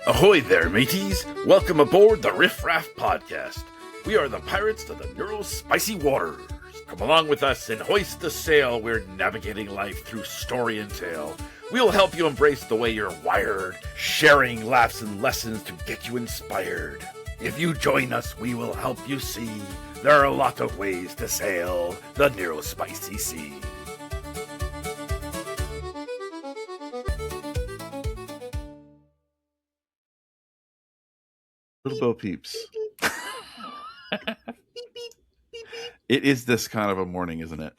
Ahoy there, mateys! Welcome aboard the Riff, Raff podcast. We are the pirates of the spicy waters. Come along with us and hoist the sail. We're navigating life through story and tale. We'll help you embrace the way you're wired, sharing laughs and lessons to get you inspired. If you join us, we will help you see there are a lot of ways to sail the neurospicy sea. Little Bo Peeps. It is this kind of a morning, isn't it?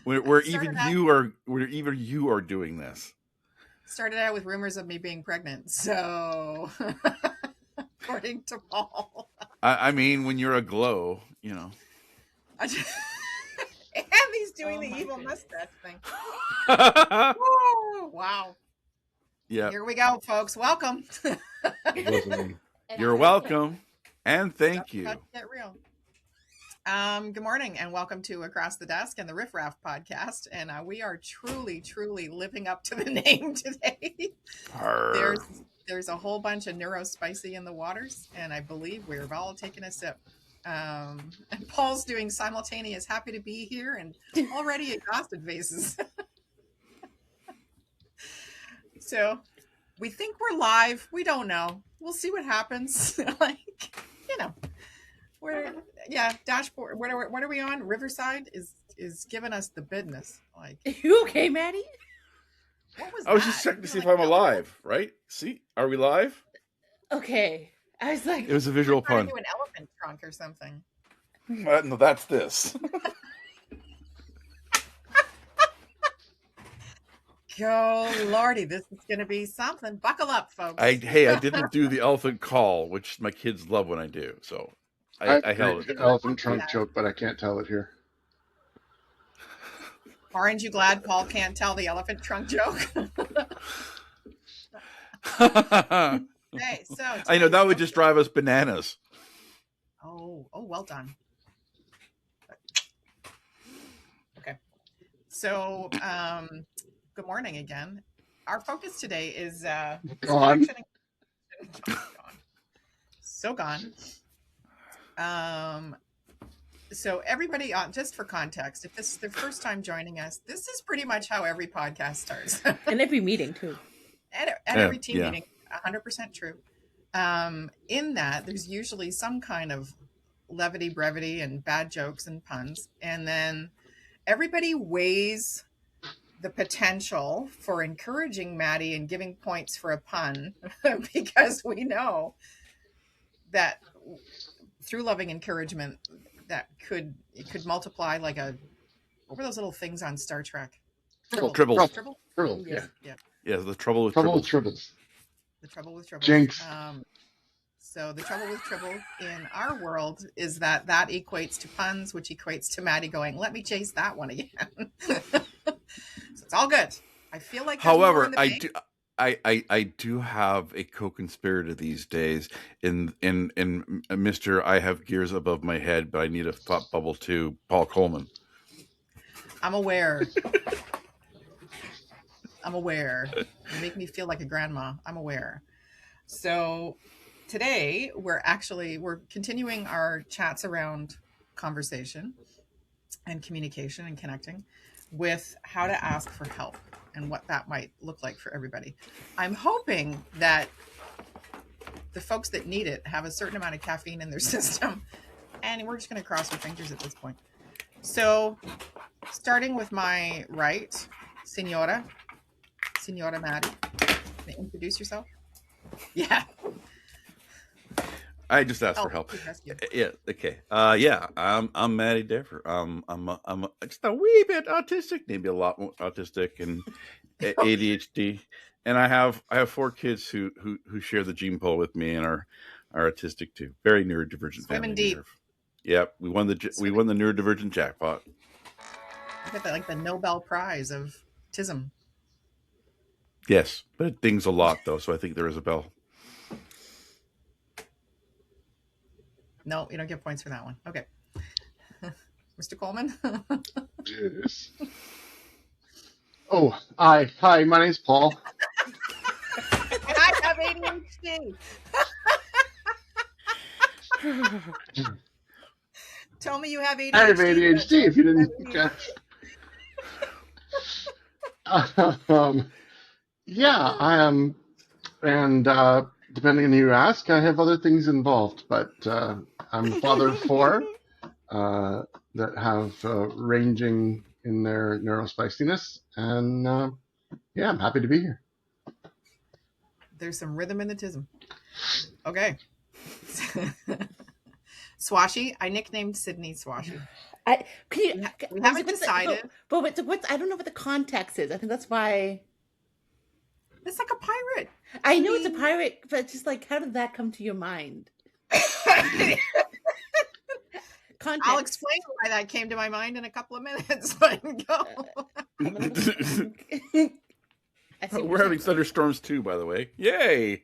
Where even you are doing this. Started out with rumors of me being pregnant, so according to Paul. I mean, when you're aglow, you know. And he's doing the evil mustache thing. Woo, wow. Yeah. Here we go, folks. Welcome. You're welcome, and thank you. Get real. Good morning, and welcome to Across the Desk and the Riff Raff podcast. And we are truly living up to the name today. There's a whole bunch of neurospicy in the waters, and I believe we've all taken a sip. And Paul's doing simultaneous happy to be here and already exhausted faces. So we think we're live. We don't know. We'll see what happens. Dashboard. What are we on? Riverside is giving us the business. Like, you okay, Maddie? What was I was just checking to see if I'm alive. Right? See, are we live? Okay. I was like, it was a visual pun. Do an elephant trunk or something. No, that's this. Go Lordy, this is going to be something. Buckle up, folks. I didn't do the elephant call, which my kids love when I do. So I held it. Elephant trunk joke, but I can't tell it here. Aren't you glad Paul can't tell the elephant trunk joke? Okay, so I know that would just drive us bananas. Oh, well done. Okay, so good morning again. Our focus today is Gone. So gone. So everybody, just for context, if this is their first time joining us, this is pretty much how every podcast starts. And every meeting too. At every team meeting, 100% true. In that, there's usually some kind of levity, brevity, and bad jokes and puns. And then everybody weighs the potential for encouraging Maddie and giving points for a pun because we know that through loving encouragement that could multiply like what were those little things on Star Trek? Tribbles. Tribbles. Yeah, the trouble with tribbles. The trouble with tribbles. Jinx. So the trouble with tribble in our world is that equates to puns, which equates to Maddie going, "Let me chase that one again." So it's all good. I feel like. However, I do have a co-conspirator these days in Mr. I have gears above my head, but I need a thought bubble too, Paul Coleman. I'm aware. You make me feel like a grandma. I'm aware. So today we're continuing our chats around conversation and communication and connecting with how to ask for help and what that might look like for everybody. I'm hoping that the folks that need it have a certain amount of caffeine in their system, and we're just going to cross our fingers at this point. So starting with my right, Senora Maddie, can you introduce yourself? Yeah. I just asked for help. Yeah. Okay. I'm Maddie Dever. I'm just a wee bit autistic, maybe a lot more autistic, and ADHD. And I have 4 kids who share the gene pool with me and are autistic too. Very neurodivergent. Swimming deep. Yep. We won the neurodivergent jackpot. I got that, like the Nobel Prize of autism. Yes, but it dings a lot though, so I think there is a bell. No, you don't get points for that one. Okay. Mr. Coleman? Yes. Oh, hi, my name's Paul. And I have ADHD. Tell me you have ADHD. I have ADHD. If you didn't guess. Yeah, I am, and depending on who you ask, I have other things involved. But I'm a father of four that have ranging in their neurospiciness, and yeah, I'm happy to be here. There's some rhythm in the tism. Okay. Swashy. I nicknamed Sydney Swashy. We haven't decided. But what's I don't know what the context is. I think that's why. It's like a pirate. I know it's a pirate, but it's just like, how did that come to your mind? I'll explain why that came to my mind in a couple of minutes. But go. We're having thunderstorms too, by the way. Yay!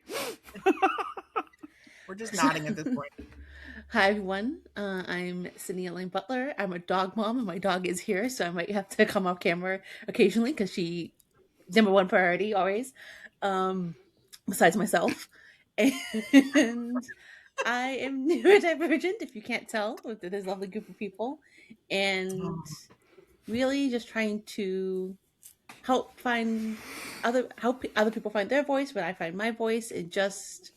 We're just nodding at this point. Hi, everyone. I'm Sydney Elaine Butler. I'm a dog mom, and my dog is here, so I might have to come off camera occasionally because she's number one priority always, besides myself. And I am neurodivergent, if you can't tell, with this lovely group of people, and really just trying to help other people find their voice when I find my voice. And just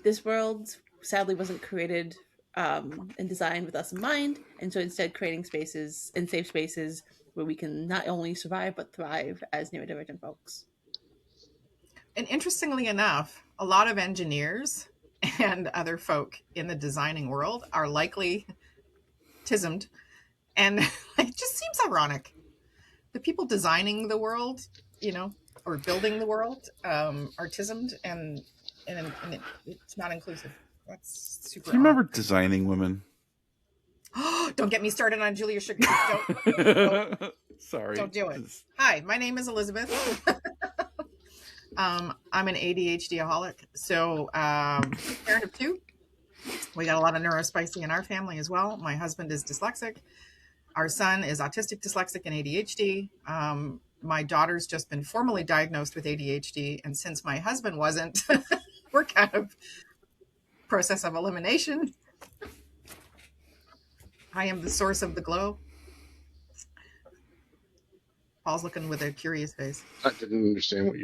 this world sadly wasn't created and designed with us in mind, and so instead creating spaces and safe spaces where we can not only survive but thrive as neurodivergent folks. And interestingly enough, a lot of engineers and other folk in the designing world are likely tismed, and it just seems ironic. The people designing the world, or building the world, are tismed, and it's not inclusive. That's super. Do you remember designing women? Don't get me started on Julia Sugar. Don't. Sorry. Don't do it. Hi, my name is Elizabeth. I'm an ADHD-aholic. So, parent of two. We got a lot of neurospicy in our family as well. My husband is dyslexic. Our son is autistic, dyslexic, and ADHD. My daughter's just been formally diagnosed with ADHD. And since my husband wasn't, we're kind of process of elimination. I am the source of the glow. Paul's looking with a curious face. I didn't understand what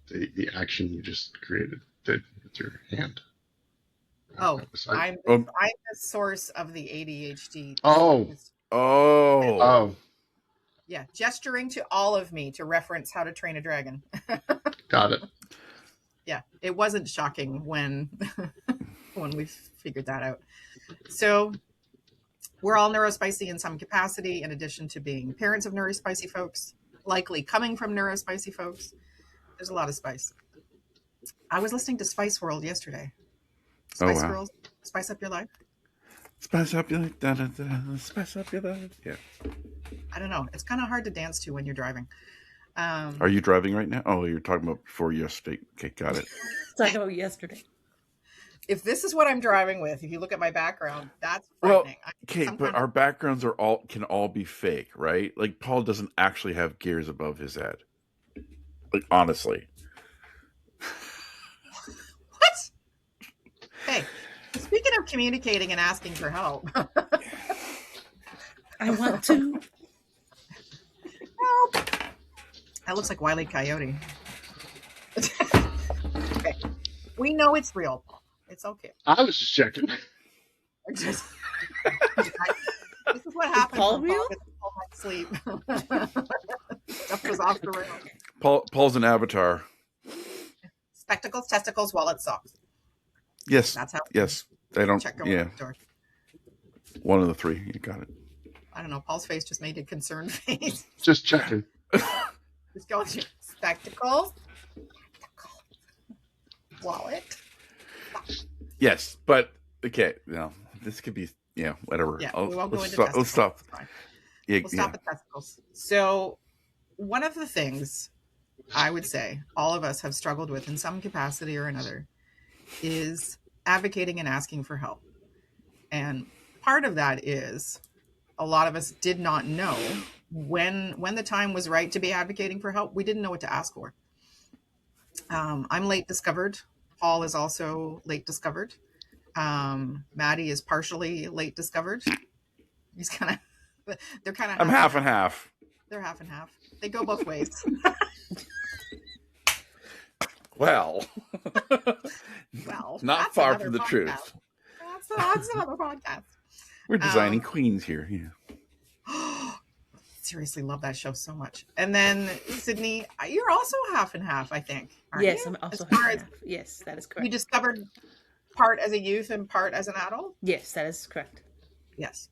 the action you just created did with your hand. I'm the source of the ADHD. Oh. Yeah, gesturing to all of me to reference How to Train a Dragon. Got it. Yeah, it wasn't shocking when we figured that out. So we're all neurospicy in some capacity, in addition to being parents of neurospicy folks, likely coming from neurospicy folks. There's a lot of spice. I was listening to Spice World yesterday. Spice Girls, Spice Up Your Life. Spice up your life. Da, da, da, spice up your life. Yeah. I don't know. It's kind of hard to dance to when you're driving. Are you driving right now? Oh, you're talking about before yesterday. Okay, got it. Talking about yesterday. If this is what I'm driving with, if you look at my background, that's frightening. Well, okay, but our backgrounds can all be fake, right? Like Paul doesn't actually have gears above his head. Like honestly. What? Hey, speaking of communicating and asking for help. I want to help. That looks like Wile E. Coyote. Okay. We know it's real. It's okay. I was just checking. This is what happens when Paul gets a full night's sleep. Stuff goes off the rails. Paul's an avatar. Spectacles, testicles, wallet, socks. Yes. That's how. Yes. They don't. Check yeah. One of the three. You got it. I don't know. Paul's face just made a concerned face. Just checking. Just going to spectacles, wallet. Yes, but okay. No, this could be whatever. Yeah, we won't go into testicles. Let's stop. Yeah, we'll stop at testicles. So, one of the things I would say all of us have struggled with in some capacity or another is advocating and asking for help. And part of that is a lot of us did not know when the time was right to be advocating for help. We didn't know what to ask for. I'm late discovered. Paul is also late discovered. Maddie is partially late discovered. He's kind of, they're kind of. I'm half and half. They're half and half. They go both ways. Well, not far from the truth. That's another podcast. We're designing queens here. Yeah. Seriously, love that show so much. And then Sydney, you're also half and half, I think. Yes, you? I'm also half and half. Yes, that is correct. You discovered part as a youth and part as an adult? Yes, that is correct. Yes.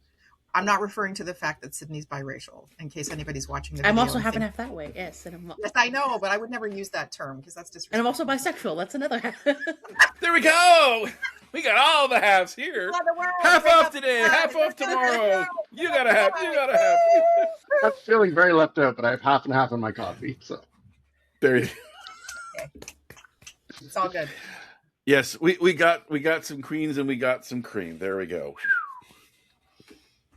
I'm not referring to the fact that Sydney's biracial, in case anybody's watching the video. I'm also half and half that way, yes. Yes, I know, but I would never use that term because that's disrespectful. And I'm also bisexual. That's another half. There we go. We got all the halves here. Half off today, half off tomorrow. You got a half. You got a half. I'm feeling very left out, but I have half and half in my coffee. So there you go. It's all good. Yes, we got some queens and we got some cream. There we go.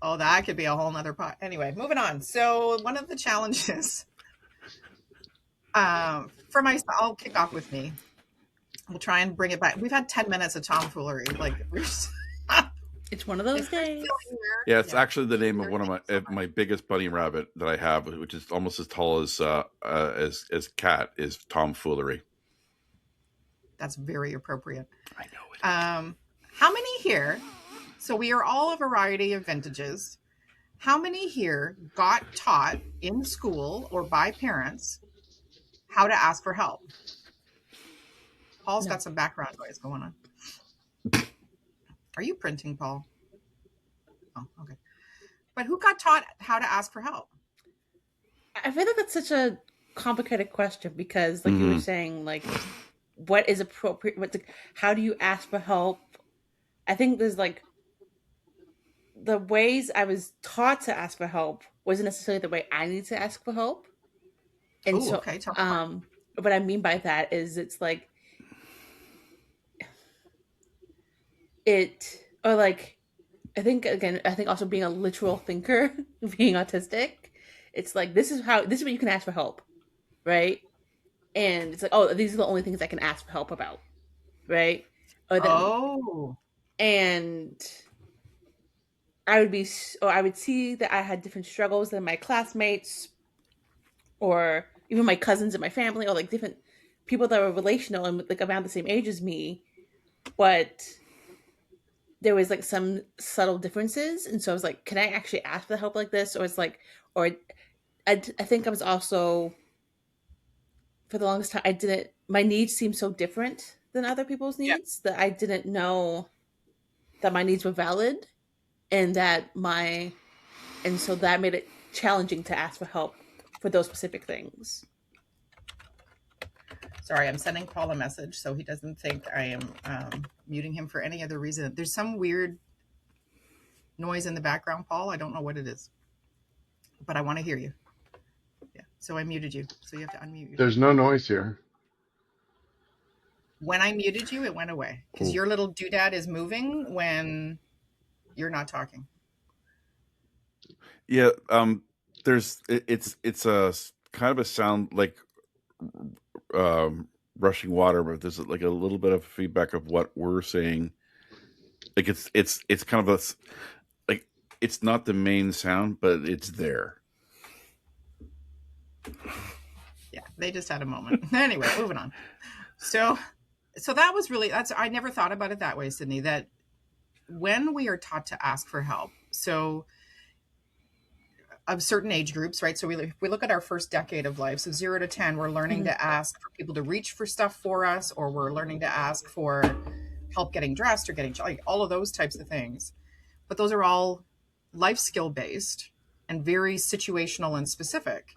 Oh, that could be a whole nother pot. Anyway, moving on. So one of the challenges for myself, I'll kick off with me. We'll try and bring it back. We've had 10 minutes of tomfoolery. Like it's one of those days. Yeah, it's actually the name of one of my biggest bunny rabbit that I have, which is almost as tall as Cat, is tomfoolery. That's very appropriate. I know it. How many here? So we are all a variety of vintages. How many here got taught in school or by parents how to ask for help? Paul's got some background noise going on. Are you printing, Paul? Oh, okay. But who got taught how to ask for help? I feel like that's such a complicated question because, like you were saying, like, what is appropriate? How do you ask for help? I think there's like the ways I was taught to ask for help wasn't necessarily the way I need to ask for help. And so, okay. What I mean by that is it's like I think also being a literal thinker, being autistic, it's like, this is what you can ask for help. Right. And it's like, oh, these are the only things I can ask for help about. Right. And I would see that I had different struggles than my classmates or even my cousins in my family or like different people that were relational and like around the same age as me. But there was like some subtle differences. And so I was like, can I actually ask for help like this? Or it's like, or I think I was also, for the longest time, my needs seemed so different than other people's needs that I didn't know that my needs were valid. And so that made it challenging to ask for help for those specific things. Sorry, I'm sending Paul a message so he doesn't think I am muting him for any other reason. There's some weird noise in the background, Paul. I don't know what it is, but I want to hear you. Yeah, so I muted you. So you have to unmute yourself. There's no noise here. When I muted you, it went away because your little doodad is moving when you're not talking. Yeah, it's a kind of a sound like rushing water, but there's like a little bit of feedback of what we're saying. Like it's kind of like it's not the main sound, but it's there. Yeah, they just had a moment. Anyway, moving on. So that was really, I never thought about it that way, Sydney, that when we are taught to ask for help, so of certain age groups, right? So we look at our first decade of life. So 0 to 10, we're learning to ask for people to reach for stuff for us, or we're learning to ask for help getting dressed or getting, like, all of those types of things. But those are all life skill based and very situational and specific.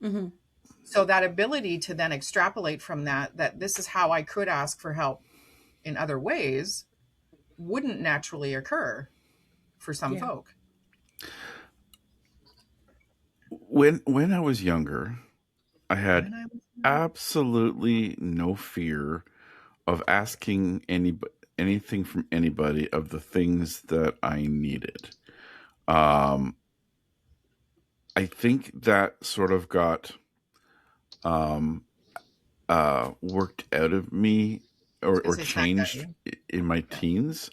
Mm-hmm. So that ability to then extrapolate from that this is how I could ask for help in other ways wouldn't naturally occur for some folk. When I was younger, I had absolutely no fear of asking anything from anybody of the things that I needed. I think that sort of got worked out of me or changed in my teens.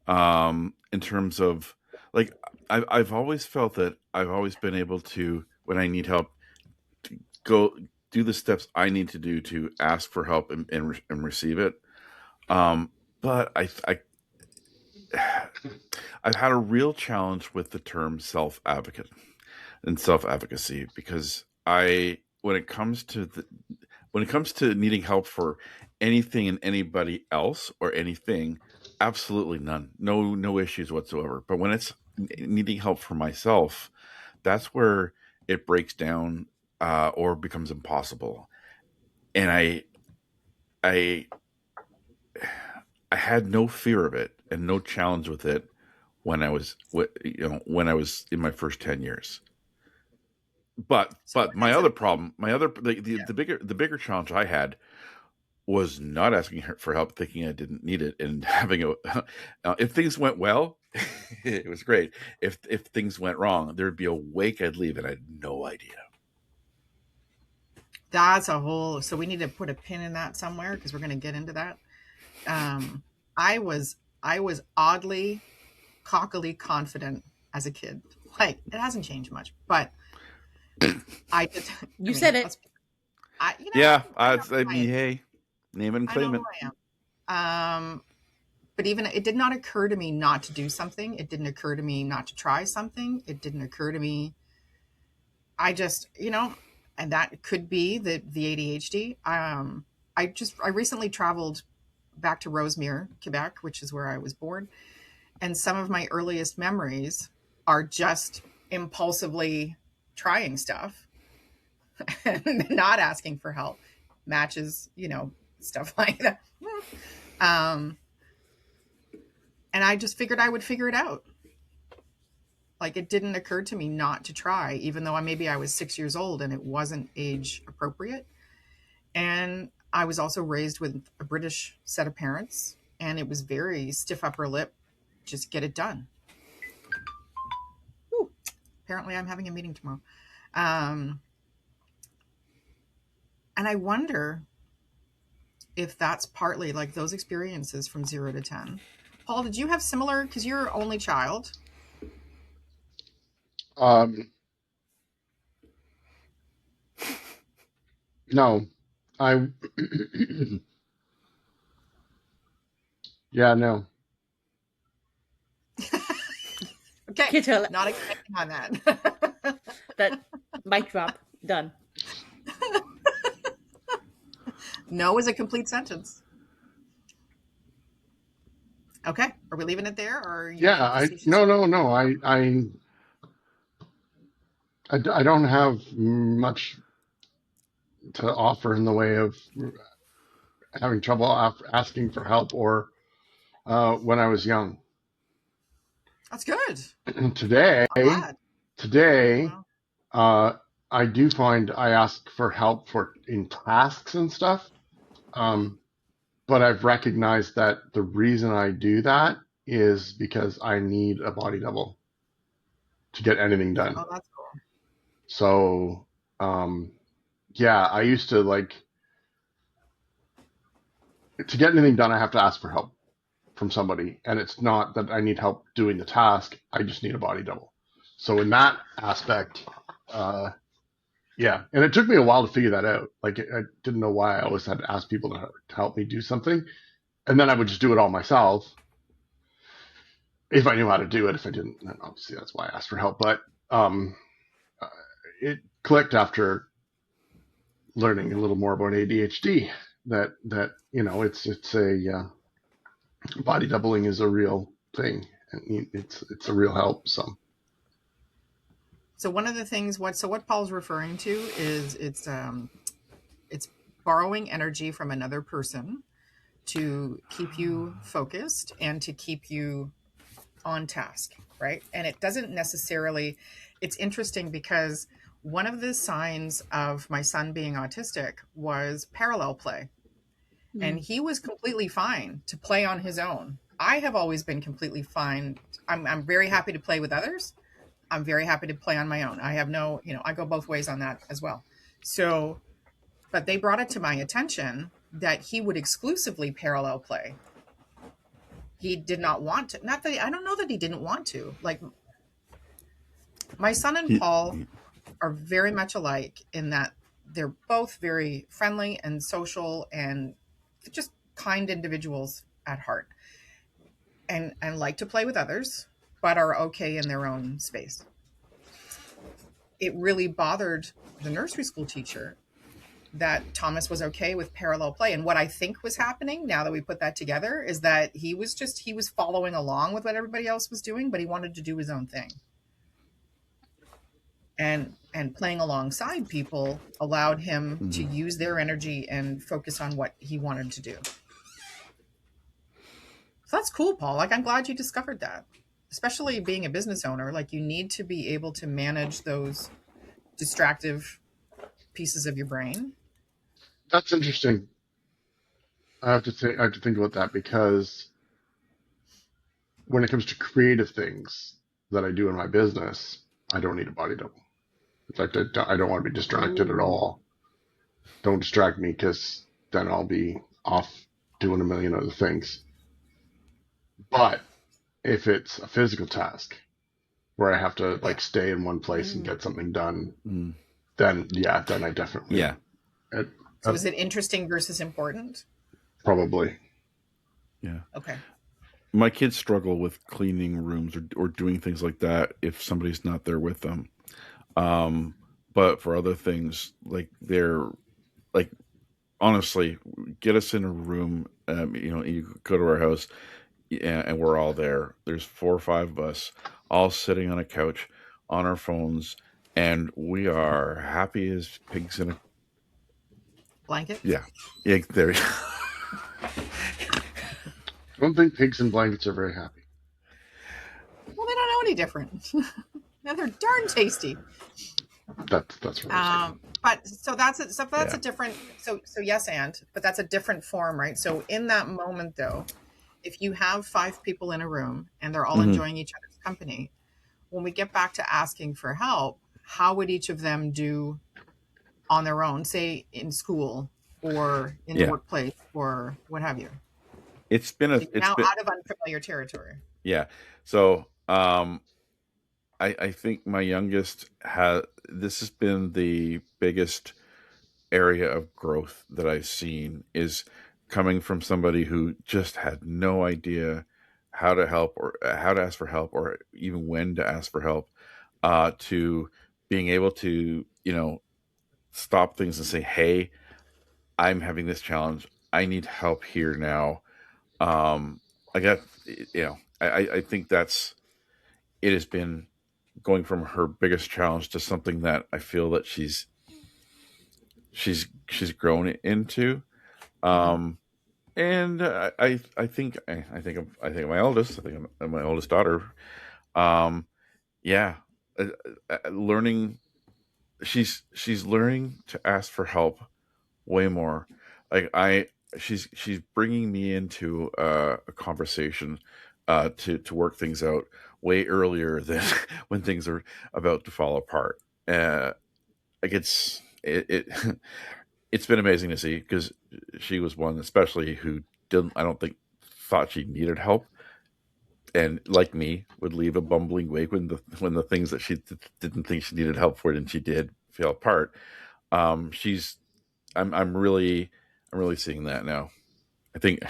In terms of like, I've always felt that I've always been able to, when I need help, to go do the steps I need to do to ask for help and receive it. But I've had a real challenge with the term self-advocate and self-advocacy, because when it comes to needing help for anything and anybody else or anything, absolutely none, no issues whatsoever. But when it's needing help for myself, that's where it breaks down or becomes impossible. And I had no fear of it and no challenge with it when I was in my first 10 years. But my other problem, the bigger challenge I had was not asking her for help, thinking I didn't need it, and having if things went well, it was great. If things went wrong, there'd be a wake I'd leave, and I had no idea. That's a whole. So we need to put a pin in that somewhere, because we're going to get into that. I was oddly, cockily confident as a kid. Like, it hasn't changed much, but I did. You said it. Hey, name it and claim it. I am. But even it did not occur to me not to do something. It didn't occur to me not to try something. It didn't occur to me. I just, and that could be the ADHD. I recently traveled back to Rosemere, Quebec, which is where I was born. And some of my earliest memories are just impulsively trying stuff and not asking for help, matches, stuff like that. And I just figured I would figure it out. Like, it didn't occur to me not to try, even though maybe I was 6 years old and it wasn't age appropriate. And I was also raised with a British set of parents, and it was very stiff upper lip, just get it done. Ooh, apparently I'm having a meeting tomorrow. And I wonder if that's partly like those experiences from 0 to 10. Paul, did you have similar, because you're an only child? No, yeah, no. Okay, not expecting on that. That mic drop, done. No is a complete sentence. Okay, are we leaving it there, or no. I don't have much to offer in the way of having trouble asking for help or when I was young. That's good. Today, Wow. I do find I ask for help in tasks and stuff. But I've recognized that the reason I do that is because I need a body double to get anything done. Oh, that's cool. So, I used to to get anything done, I have to ask for help from somebody. And it's not that I need help doing the task. I just need a body double. So in that aspect, and it took me a while to figure that out. Like, I didn't know why I always had to ask people to help me do something. And then I would just do it all myself. If I knew how to do it. If I didn't, then obviously that's why I asked for help. But it clicked after learning a little more about ADHD that it's a body doubling is a real thing, and it's a real help. So one of the things what Paul's referring to is it's borrowing energy from another person to keep you focused and to keep you on task, right? And it doesn't necessarily, it's interesting because one of the signs of my son being autistic was parallel play. Mm-hmm. And he was completely fine to play on his own. I have always been completely fine. I'm very happy to play with others. I'm very happy to play on my own. I have no, I go both ways on that as well. So, but they brought it to my attention that he would exclusively parallel play. He did not want to. Not that I don't know that he didn't want to. Like, my son and Paul are very much alike in that they're both very friendly and social and just kind individuals at heart, and like to play with others, but are okay in their own space. It really bothered the nursery school teacher that Thomas was okay with parallel play. And what I think was happening, now that we put that together, is that he was following along with what everybody else was doing, but he wanted to do his own thing. And playing alongside people allowed him to use their energy and focus on what he wanted to do. So that's cool, Paul. Like, I'm glad you discovered that. Especially being a business owner, like, you need to be able to manage those distractive pieces of your brain. That's interesting. I have to think about that, because when it comes to creative things that I do in my business, I don't need a body double. In fact, I don't want to be distracted at all. Don't distract me, because then I'll be off doing a million other things. But if it's a physical task where I have to like stay in one place and get something done, then I definitely So is it interesting versus important? Probably. Yeah. Okay. My kids struggle with cleaning rooms or doing things like that if somebody's not there with them. But for other things, like, they're like, honestly, get us in a room, you go to our house, and we're all there. There's 4 or 5 of us all sitting on a couch on our phones, and we are happy as pigs in a blanket. Yeah, there. I don't think pigs in blankets are very happy. Well, they don't know any different. And they're darn tasty. That's right. But so that's it. So that's a different. So yes, but that's a different form, right? So in that moment, though, if you have 5 people in a room and they're all enjoying each other's company, when we get back to asking for help, how would each of them do on their own, say in school or in the workplace or what have you? It's been out of unfamiliar territory. Yeah. So I think my youngest this has been the biggest area of growth that I've seen, is coming from somebody who just had no idea how to help or how to ask for help or even when to ask for help, to being able to, stop things and say, hey, I'm having this challenge. I need help here now. I think it has been going from her biggest challenge to something that I feel that she's grown into. And I think my eldest, my oldest daughter, learning, she's learning to ask for help way more. Like she's bringing me into a conversation to work things out way earlier than when things are about to fall apart. It's been amazing to see, because she was one especially who thought she needed help, and like me would leave a bumbling wake when the things that she didn't think she needed help for and she did fell apart. I'm really seeing that now. I think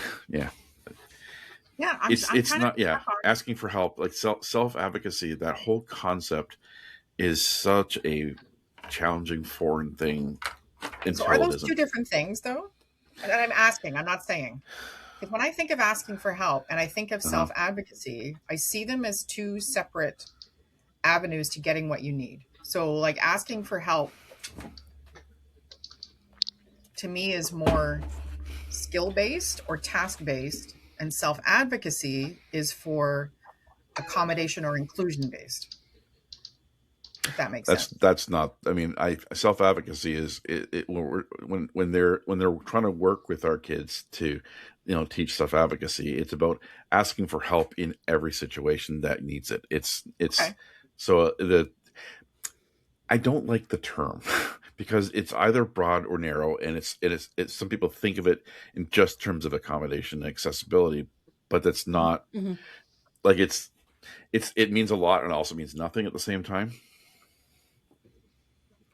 it's not asking for help, like self-advocacy. That whole concept is such a challenging foreign thing. So are those two different things, though? And I'm asking, I'm not saying. Because when I think of asking for help and I think of self-advocacy, I see them as 2 separate avenues to getting what you need. So like asking for help to me is more skill-based or task-based, and self-advocacy is for accommodation or inclusion-based. If that makes sense. That's not. I mean, self-advocacy is when they're trying to work with our kids to, teach self-advocacy. It's about asking for help in every situation that needs it. It's okay. So I don't like the term because it's either broad or narrow, and it's some people think of it in just terms of accommodation and accessibility, but that's not like it means a lot and also means nothing at the same time.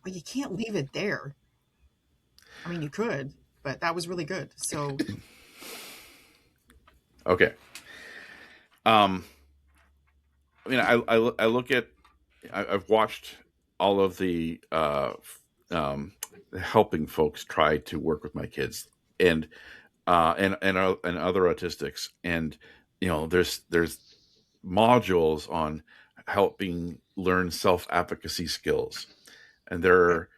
Well, you can't leave it there. I mean, you could, but that was really good. So, okay. I mean, I look at, I've watched all of the helping folks try to work with my kids and other autistics, and there's modules on helping learn self-advocacy skills, and they're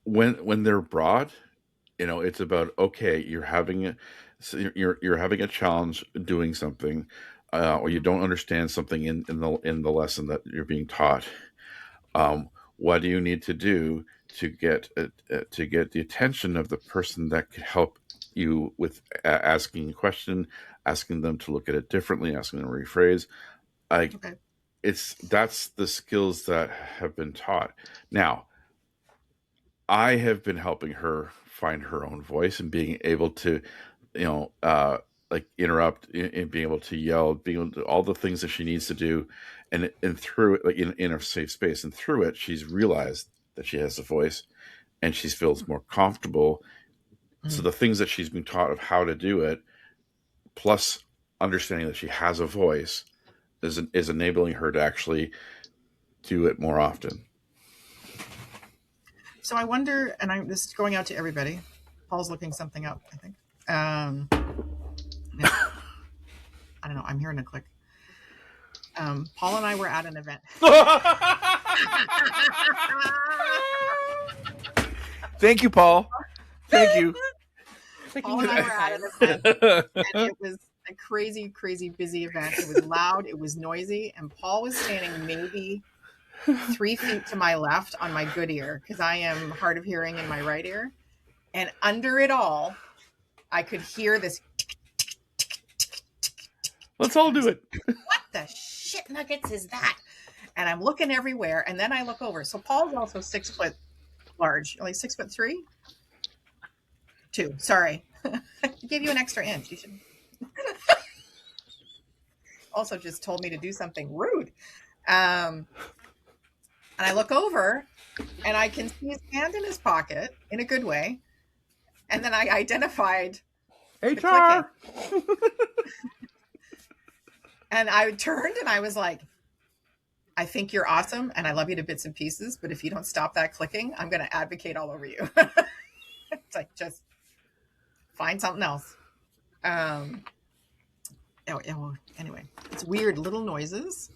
when they're broad, it's about, okay, you're having a challenge doing something, or you don't understand something in the lesson that you're being taught. What do you need to do to get the attention of the person that could help you with asking a question, asking them to look at it differently, asking them to rephrase? That's the skills that have been taught. Now, I have been helping her find her own voice and being able to, like interrupt and being able to yell, being able to do all the things that she needs to do, and through it, like in a safe space, and through it, she's realized that she has a voice, and she feels more comfortable. So the things that she's been taught of how to do it, plus understanding that she has a voice, is enabling her to actually do it more often. So I wonder, and this is going out to everybody. Paul's looking something up, I think. No, I don't know. I'm hearing a click. Paul and I were at an event. Thank you, Paul. Thank you. Paul and I were at an event, and it was a crazy, crazy busy event. It was loud. It was noisy. And Paul was standing maybe 3 feet to my left on my good ear, because I am hard of hearing in my right ear. And under it all, I could hear this. Let's all do it. What the shit nuggets is that? And I'm looking everywhere, and then I look over. So Paul's also 6 foot large, like 6'3". 2. Sorry, I gave you an extra inch. You should. Also, just told me to do something rude. And I look over, and I can see his hand in his pocket in a good way. And then I identified HR. And I turned and I was like, I think you're awesome, and I love you to bits and pieces, but if you don't stop that clicking, I'm going to advocate all over you. It's like, just find something else. Anyway, it's weird little noises.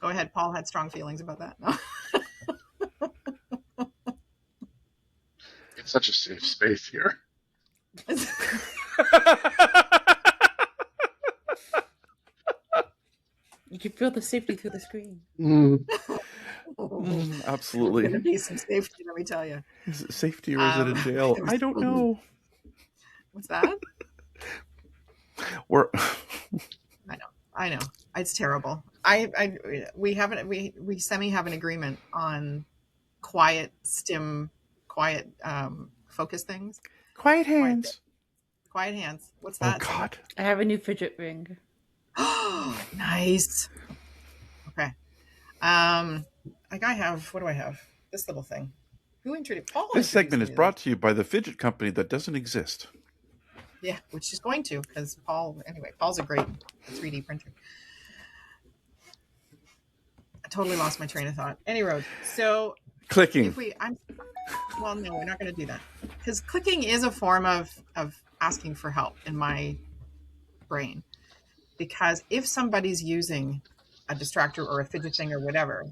Go ahead. Paul had strong feelings about that. No? It's such a safe space here. You can feel the safety through the screen. Absolutely. There's going to be some safety, let me tell you. Is it safety or is it a jail? I don't know. What's that? I know. It's terrible. We semi have an agreement on quiet focus things. Quiet hands. Quiet hands. What's that? Oh God. I have a new fidget ring. Oh, nice. Okay. What do I have? This little thing. Who introduced Paul? This segment is brought to you by the fidget company that doesn't exist. Yeah, which is going to, because Paul's a great 3D printer. I totally lost my train of thought. Any road. So clicking. Well, no, we're not going to do that, because clicking is a form of asking for help in my brain. Because if somebody's using a distractor or a fidget thing or whatever,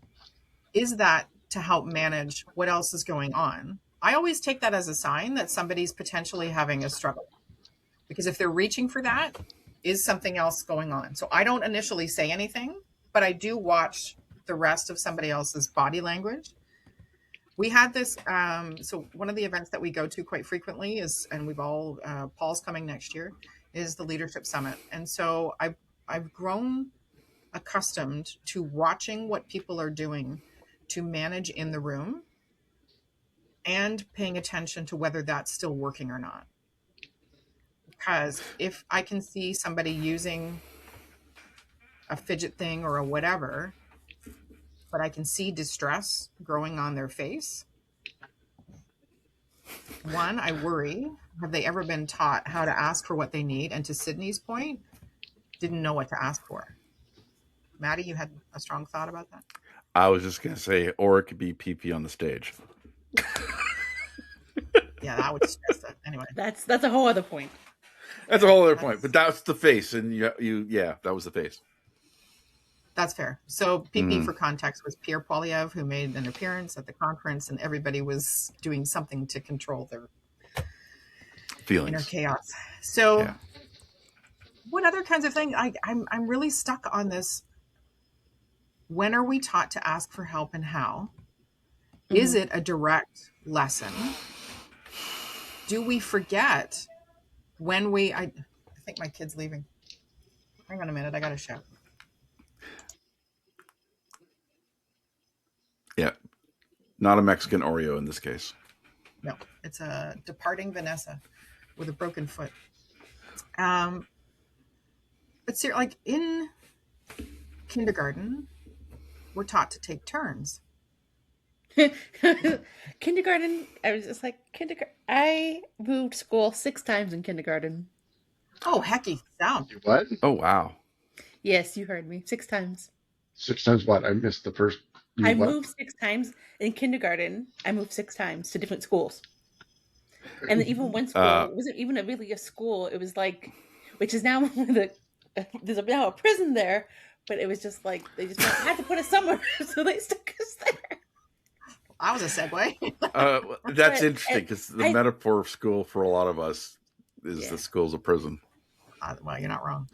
is that to help manage what else is going on? I always take that as a sign that somebody's potentially having a struggle. Because if they're reaching for that, is something else going on? So I don't initially say anything, but I do watch the rest of somebody else's body language. We had this, so one of the events that we go to quite frequently is, and Paul's coming next year, is the Leadership Summit. And so I've grown accustomed to watching what people are doing to manage in the room and paying attention to whether that's still working or not. Because if I can see somebody using a fidget thing or a whatever, but I can see distress growing on their face, one, I worry, have they ever been taught how to ask for what they need? And to Sydney's point, didn't know what to ask for. Maddie, you had a strong thought about that? I was just going to say, or it could be pee-pee on the stage. Yeah, that would stress it. Anyway. That's a whole other point. That's a whole other point. But that's the face. And yeah, that was the face. That's fair. So PP for context was Pierre Poilievre, who made an appearance at the conference, and everybody was doing something to control their feelings, inner chaos. So what other kinds of things? I'm really stuck on this. When are we taught to ask for help and how? Is it a direct lesson? Do we forget when I think my kid's leaving. Hang on a minute. I got to shout. Yeah. Not a Mexican Oreo in this case. No, it's a departing Vanessa with a broken foot. But like in kindergarten, we're taught to take turns. Kindergarten, I was just like, kindergarten. I moved school 6 times in kindergarten. Oh, hecky sound. What? Oh, wow. Yes, you heard me. 6 times. 6 times what? I missed the first. I moved 6 times in kindergarten. I moved 6 times to different schools. And then even one school wasn't even really a school. It was like, which is now there's now a prison there, but it was just like they just had to put us somewhere, so they stuck us there. That was a segue. That's interesting because the metaphor of school for a lot of us is the school's a prison. Well, you're not wrong.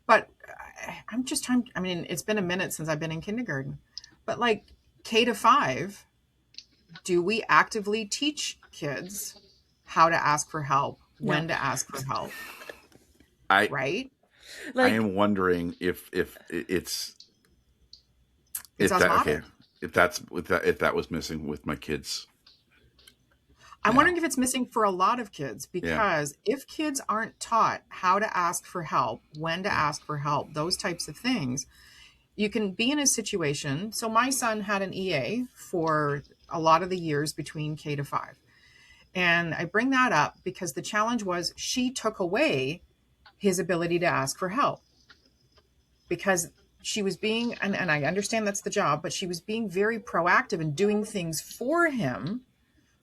But I'm just trying. I mean, it's been a minute since I've been in kindergarten, but like K to 5, do we actively teach kids how to ask for help, when to ask for help? Right? Like, I am wondering if that was missing with my kids. I'm wondering if it's missing for a lot of kids, because if kids aren't taught how to ask for help, when to ask for help, those types of things, you can be in a situation. So my son had an EA for a lot of the years between K to 5. And I bring that up because the challenge was she took away his ability to ask for help, because she was being, and I understand that's the job, but she was being very proactive and doing things for him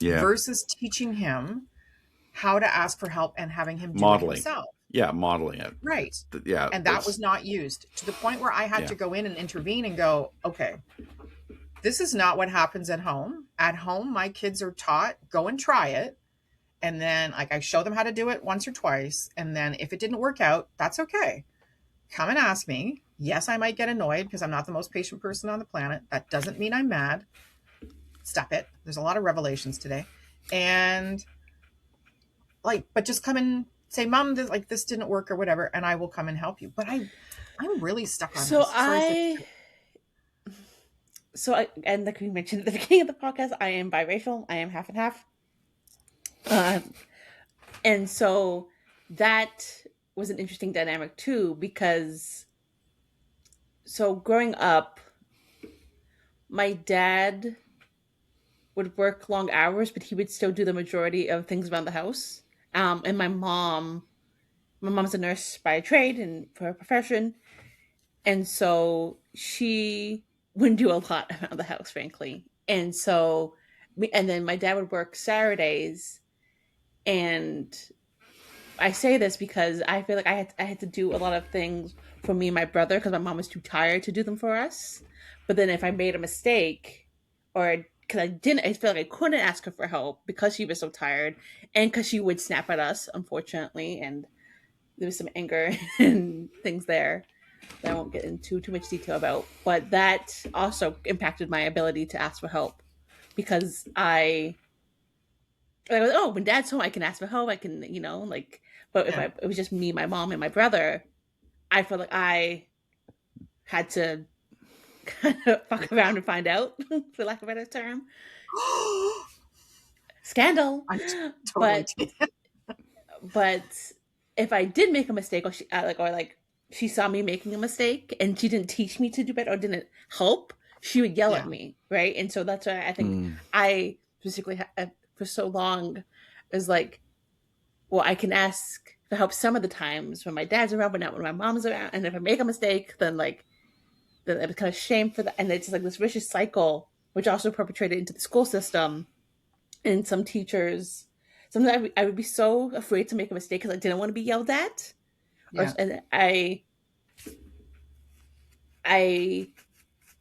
versus teaching him how to ask for help and having him do it himself. Yeah, modeling it. Right. Yeah. And that was not used to the point where I had to go in and intervene and go, okay, this is not what happens at home. At home, my kids are taught, go and try it. And then like I show them how to do it once or twice. And then if it didn't work out, that's okay. Come and ask me. Yes, I might get annoyed because I'm not the most patient person on the planet. That doesn't mean I'm mad. Stop it. There's a lot of revelations today. And like, but just come and say, Mom, this didn't work or whatever, and I will come and help you. But I'm really stuck on this. And like we mentioned at the beginning of the podcast, I am biracial. I am half and half. And so that was an interesting dynamic too, because so growing up, my dad would work long hours, but he would still do the majority of things around the house. And my mom's a nurse by trade and for her profession. And so she wouldn't do a lot around the house, frankly. And so, and then my dad would work Saturdays. And I say this because I feel like I had to do a lot of things for me and my brother because my mom was too tired to do them for us. But then if I made a mistake or because I felt like I couldn't ask her for help because she was so tired and because she would snap at us, unfortunately. And there was some anger and things there that I won't get into too much detail about. But that also impacted my ability to ask for help because I was, oh, when Dad's home, I can ask for help. I can, but if it was just me, my mom, and my brother, I felt like I had to kind of fuck around and find out, for lack of a better term. Scandal. I'm totally But if I did make a mistake, or she saw me making a mistake and she didn't teach me to do better or didn't help, she would yell at me, right? And so that's why I think I specifically for so long is like, well, I can ask for help some of the times when my dad's around, but not when my mom's around. And if I make a mistake, then it was kind of shame for that, and it's just like this vicious cycle, which also perpetrated into the school system. And some teachers, sometimes I would be so afraid to make a mistake because I didn't want to be yelled at. Yeah. And I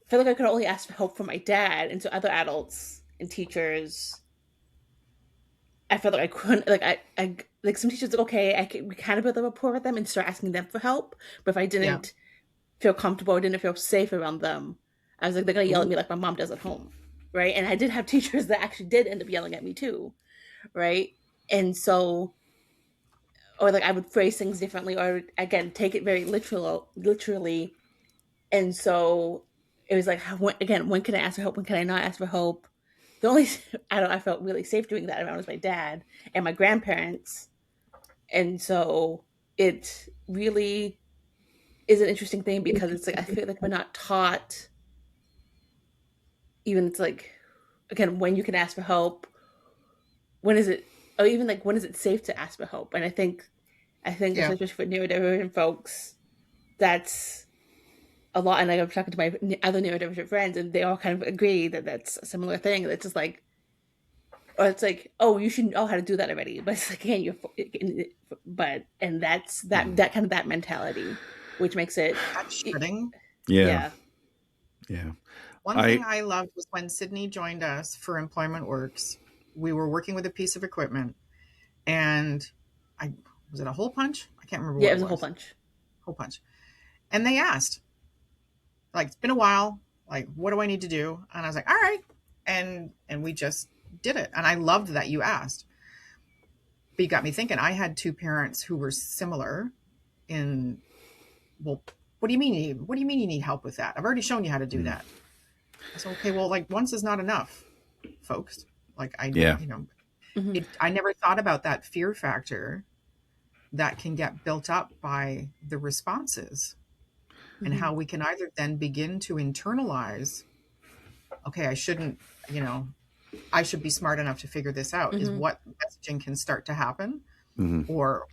feel like I could only ask for help from my dad, and so other adults and teachers, I felt like I couldn't. I like some teachers, we kind of build a rapport with them and start asking them for help. But if I didn't feel comfortable or didn't feel safe around them, I was like, they're gonna yell at me like my mom does at home, right? And I did have teachers that actually did end up yelling at me too, right? And so, or like I would phrase things differently, or again take it very literally. And so it was like, when can I ask for help? When can I not ask for help? The only I felt really safe doing that around was my dad and my grandparents. And so it really is an interesting thing because it's like I feel like we're not taught, even it's like, again, when you can ask for help, when is it, or even like when is it safe to ask for help? And I think especially for neurodivergent folks, that's a lot. And like, I'm talking to my other neurodivergent friends, and they all kind of agree that that's a similar thing. It's just like, or it's like, oh, you should know how to do that already. But it's like, again, and that's that kind of that mentality, which makes it shredding. Yeah. One thing I loved was when Sydney joined us for Employment Works. We were working with a piece of equipment, and was it a hole punch? I can't remember. Yeah, it was a hole punch. Hole punch. And they asked, like, it's been a while. Like, what do I need to do? And I was like, all right. And we just did it. And I loved that you asked. But you got me thinking. I had two parents who were similar in, well, what do you mean? What do you mean you need help with that? I've already shown you how to do that. I said, okay, well, like once is not enough, folks. Like I never thought about that fear factor that can get built up by the responses, and how we can either then begin to internalize, okay, I shouldn't, I should be smart enough to figure this out, is what messaging can start to happen. Or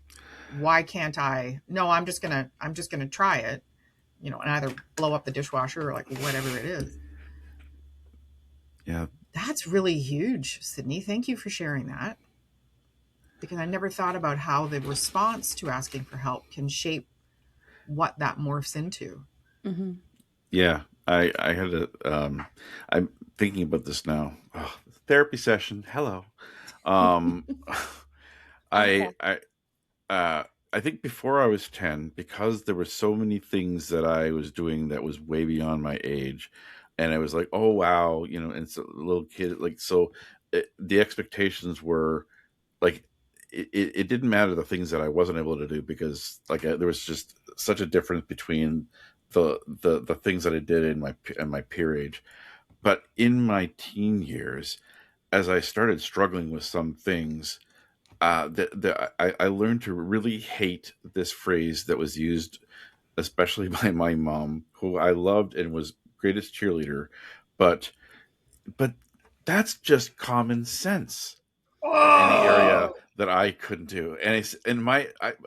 why can't I? No, I'm just gonna try it, and either blow up the dishwasher or like whatever it is. Yeah. That's really huge, Sydney. Thank you for sharing that. Because I never thought about how the response to asking for help can shape what that morphs into. Yeah. I had I'm thinking about this now. Oh, therapy session. Hello. I think before I was 10, because there were so many things that I was doing that was way beyond my age, and I was like, oh wow, and so a little kid, like, so the expectations were like, it didn't matter the things that I wasn't able to do, because like there was just such a difference between the things that I did in my peer age. But in my teen years, as I started struggling with some things, I learned to really hate this phrase that was used, especially by my mom, who I loved and was greatest cheerleader, but that's just common sense in any area that I couldn't do. And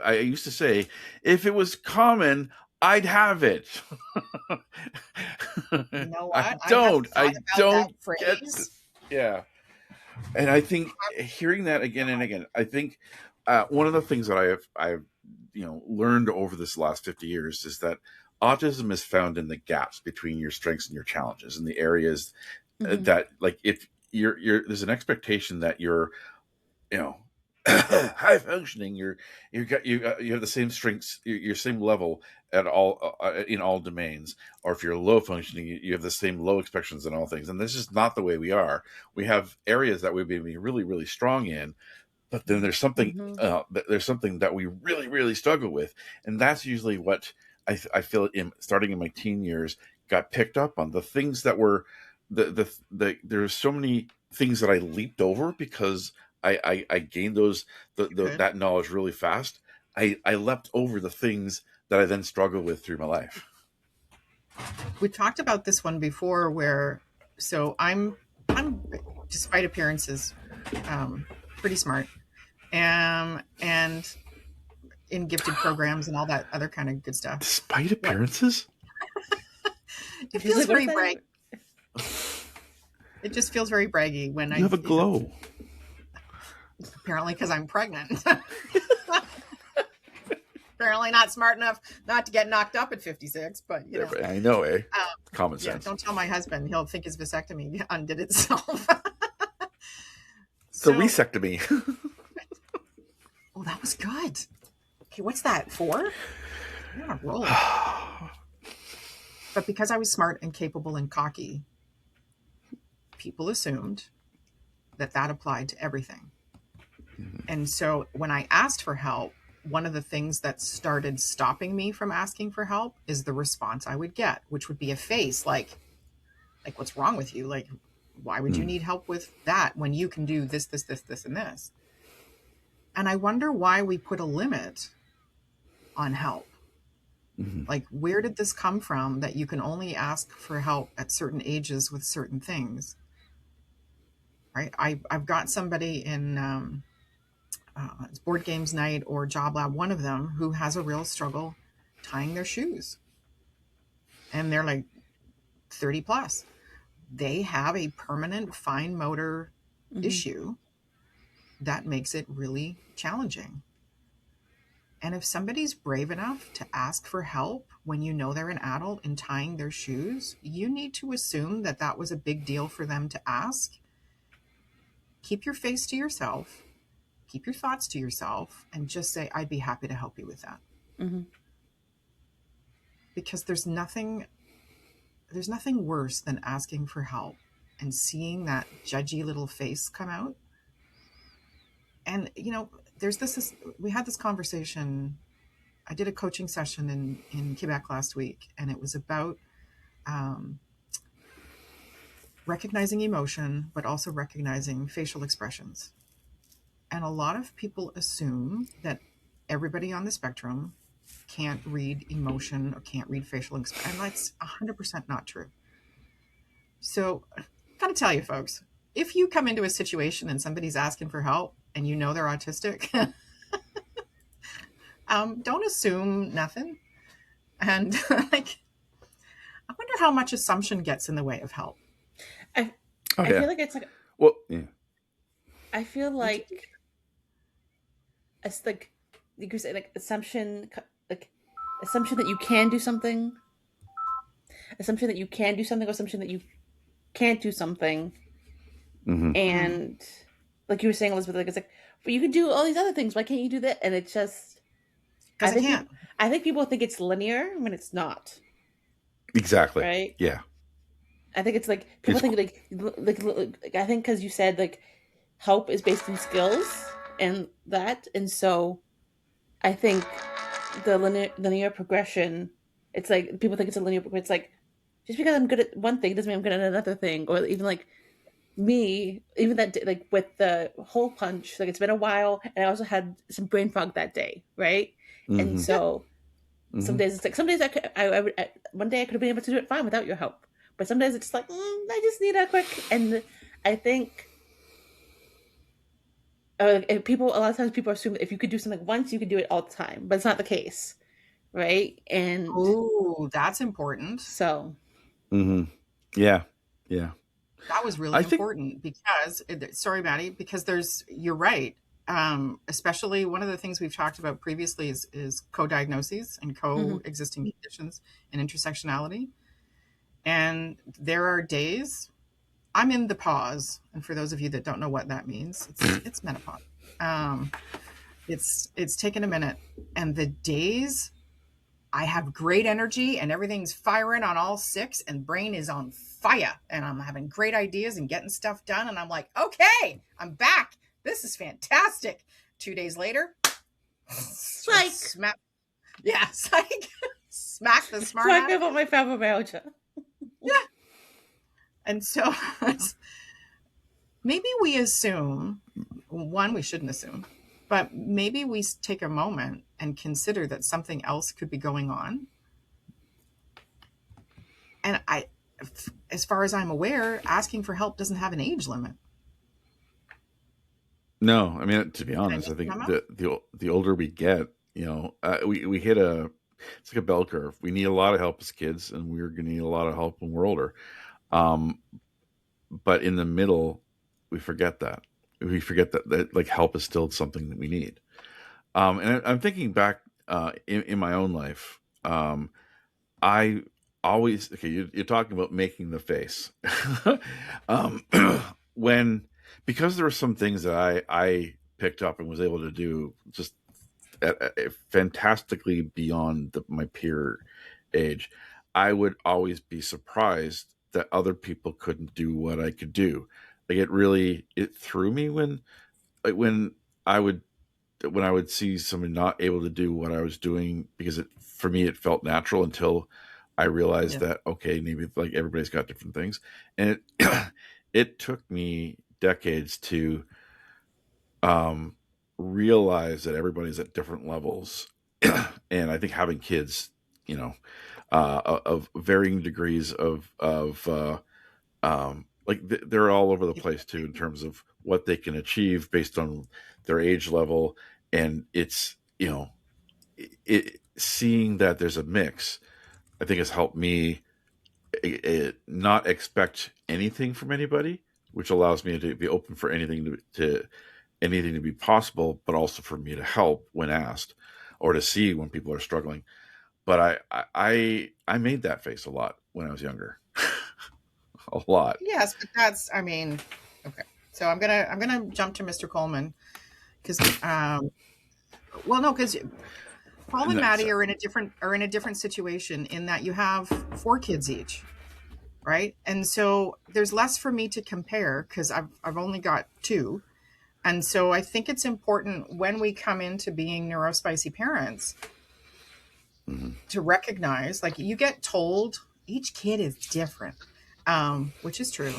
I used to say, if it was common, I'd have it. You know what? I don't get this. Yeah. And I think hearing that again and again, I think one of the things that I've learned over this last 50 years is that autism is found in the gaps between your strengths and your challenges, in the areas that, like, if there's an expectation that you're high functioning, you have the same strengths, your same level at all in all domains, or if you're low functioning, you have the same low expectations in all things. And this is not the way we are. We have areas that we've been really, really strong in, but then there's something that we really, really struggle with, and that's usually what I feel starting in my teen years got picked up on. The things that were there's so many things that I leaped over because I gained that knowledge really fast. I leapt over the things that I then struggled with through my life. We talked about this one before where, so I'm despite appearances, pretty smart, and in gifted programs and all that other kind of good stuff. Despite appearances? It feels very braggy. It just feels very braggy when you have a glow. Apparently because I'm pregnant. Apparently not smart enough not to get knocked up at 56, but you know. I know, eh? Common sense. Don't tell my husband. He'll think his vasectomy undid itself. The resectomy. Oh, that was good. Okay, what's that, 4? You're on a roll. But because I was smart and capable and cocky, people assumed that applied to everything. And so when I asked for help, one of the things that started stopping me from asking for help is the response I would get, which would be a face like what's wrong with you? Like, why would you need help with that when you can do this, and this? And I wonder why we put a limit on help. Like, where did this come from that you can only ask for help at certain ages with certain things? Right? I've got somebody in it's board games night or job lab, one of them who has a real struggle tying their shoes. And they're like 30 plus. They have a permanent fine motor issue that makes it really challenging. And if somebody's brave enough to ask for help when you know they're an adult in tying their shoes, you need to assume that was a big deal for them to ask. Keep your face to yourself, keep your thoughts to yourself, and just say, I'd be happy to help you with that. Because there's nothing worse than asking for help and seeing that judgy little face come out. And, you know, we had this conversation. I did a coaching session in Quebec last week, and it was about recognizing emotion, but also recognizing facial expressions. And a lot of people assume that everybody on the spectrum can't read emotion or can't read facial expression. And that's 100% not true. So I gotta tell you, folks, if you come into a situation and somebody's asking for help and you know they're autistic, don't assume nothing. And I wonder how much assumption gets in the way of help. I feel like it's like, well, yeah. I feel like it's like you could say like assumption that you can do something, assumption that you can do something, or assumption that you can't do something. And like you were saying, Elizabeth, like it's like, but you can do all these other things. Why can't you do that? And it's just because I can't. I think people think it's linear when it's not. Exactly. Right. Yeah. I think it's like people think like I think because you said like help is based in skills and that, and so I think the linear progression. It's like people think it's a linear progression. It's like just because I'm good at one thing doesn't mean I'm good at another thing, or even like me, even that like with the hole punch, like it's been a while, and I also had some brain fog that day, right? And so some days it's like some days I would one day I could have been able to do it fine without your help. But some days it's like, I just need a quick, and I think a lot of times people assume that if you could do something once, you could do it all the time, but it's not the case, right? And that's important. So, yeah. That was really important because, sorry, Maddie, because you're right. Especially one of the things we've talked about previously is co-diagnoses and coexisting conditions and intersectionality. And there are days I'm in the pause. And for those of you that don't know what that means, it's menopause. It's taken a minute. And the days I have great energy and everything's firing on all 6 and brain is on fire and I'm having great ideas and getting stuff done. And I'm like, okay, I'm back. This is fantastic. 2 days later, psych. Yeah, psych. smack the smart Talk out of about you. my fibromyalgia. Yeah. And so maybe we assume, one, we shouldn't assume, but maybe we take a moment and consider that something else could be going on. And as far as I'm aware, asking for help doesn't have an age limit. No, I mean, to be honest, I think the older we get, we hit it's like a bell curve. We need a lot of help as kids, and we're going to need a lot of help when we're older. But in the middle, we forget that. We forget that like help is still something that we need. And I'm thinking back in my own life. I always You're talking about making the face. Because there were some things that I picked up and was able to do just fantastically beyond my peer age. I would always be surprised that other people couldn't do what I could do. Like it threw me when I would see someone not able to do what I was doing, because for me it felt natural until I realized that, okay, maybe like everybody's got different things. And it took me decades to realize that everybody's at different levels. And I think having kids, of varying degrees of they're all over the place too, in terms of what they can achieve based on their age level. And it's, seeing that there's a mix, I think has helped me not expect anything from anybody, which allows me to be open for anything to be possible, but also for me to help when asked, or to see when people are struggling. But I made that face a lot when I was younger. A lot. Yes, but that's, okay. So I'm gonna jump to Mr. Coleman, because because Paul and Maddie are in a different situation, in that you have 4 kids each, right? And so there's less for me to compare, because I've only got 2. And so I think it's important when we come into being neurospicy parents to recognize, like, you get told each kid is different, which is true.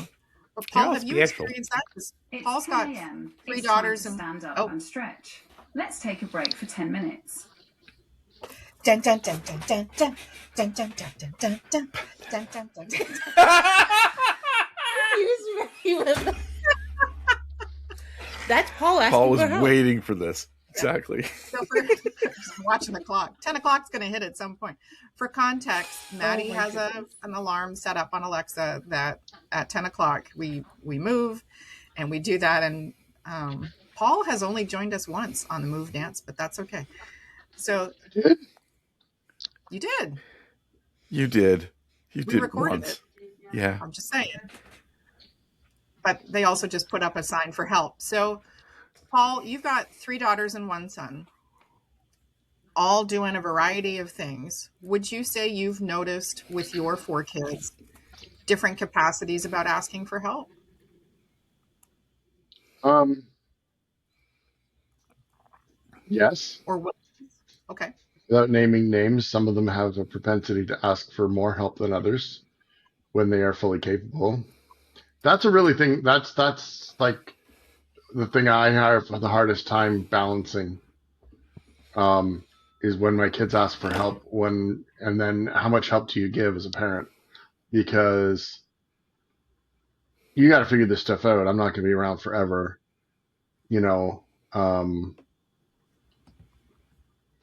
But Paul, have you experienced that? Paul's got 3 daughters and stand up and stretch. Let's take a break for 10 minutes. Dun, dun, dun, dun, dun, dun, dun, dun, dun, dun, dun, dun, dun, dun, dun, dun. That's Paul asking. Paul was waiting for this. Exactly. So watching the clock. 10 o'clock's going to hit at some point. For context, Maddie has an alarm set up on Alexa that at 10 o'clock we move, and we do that. And Paul has only joined us once on the move dance, but that's okay. So you did. You did. You we did recorded once. It. Yeah. I'm just saying. But they also just put up a sign for help. So, Paul, you've got 3 daughters and 1 son, all doing a variety of things. Would you say you've noticed with your 4 kids different capacities about asking for help? Yes. Or what? Okay. Without naming names, some of them have a propensity to ask for more help than others when they are fully capable. That's a really thing. That's like the thing I have the hardest time balancing. Is when my kids ask for help, and then how much help do you give as a parent? Because you got to figure this stuff out. I'm not going to be around forever.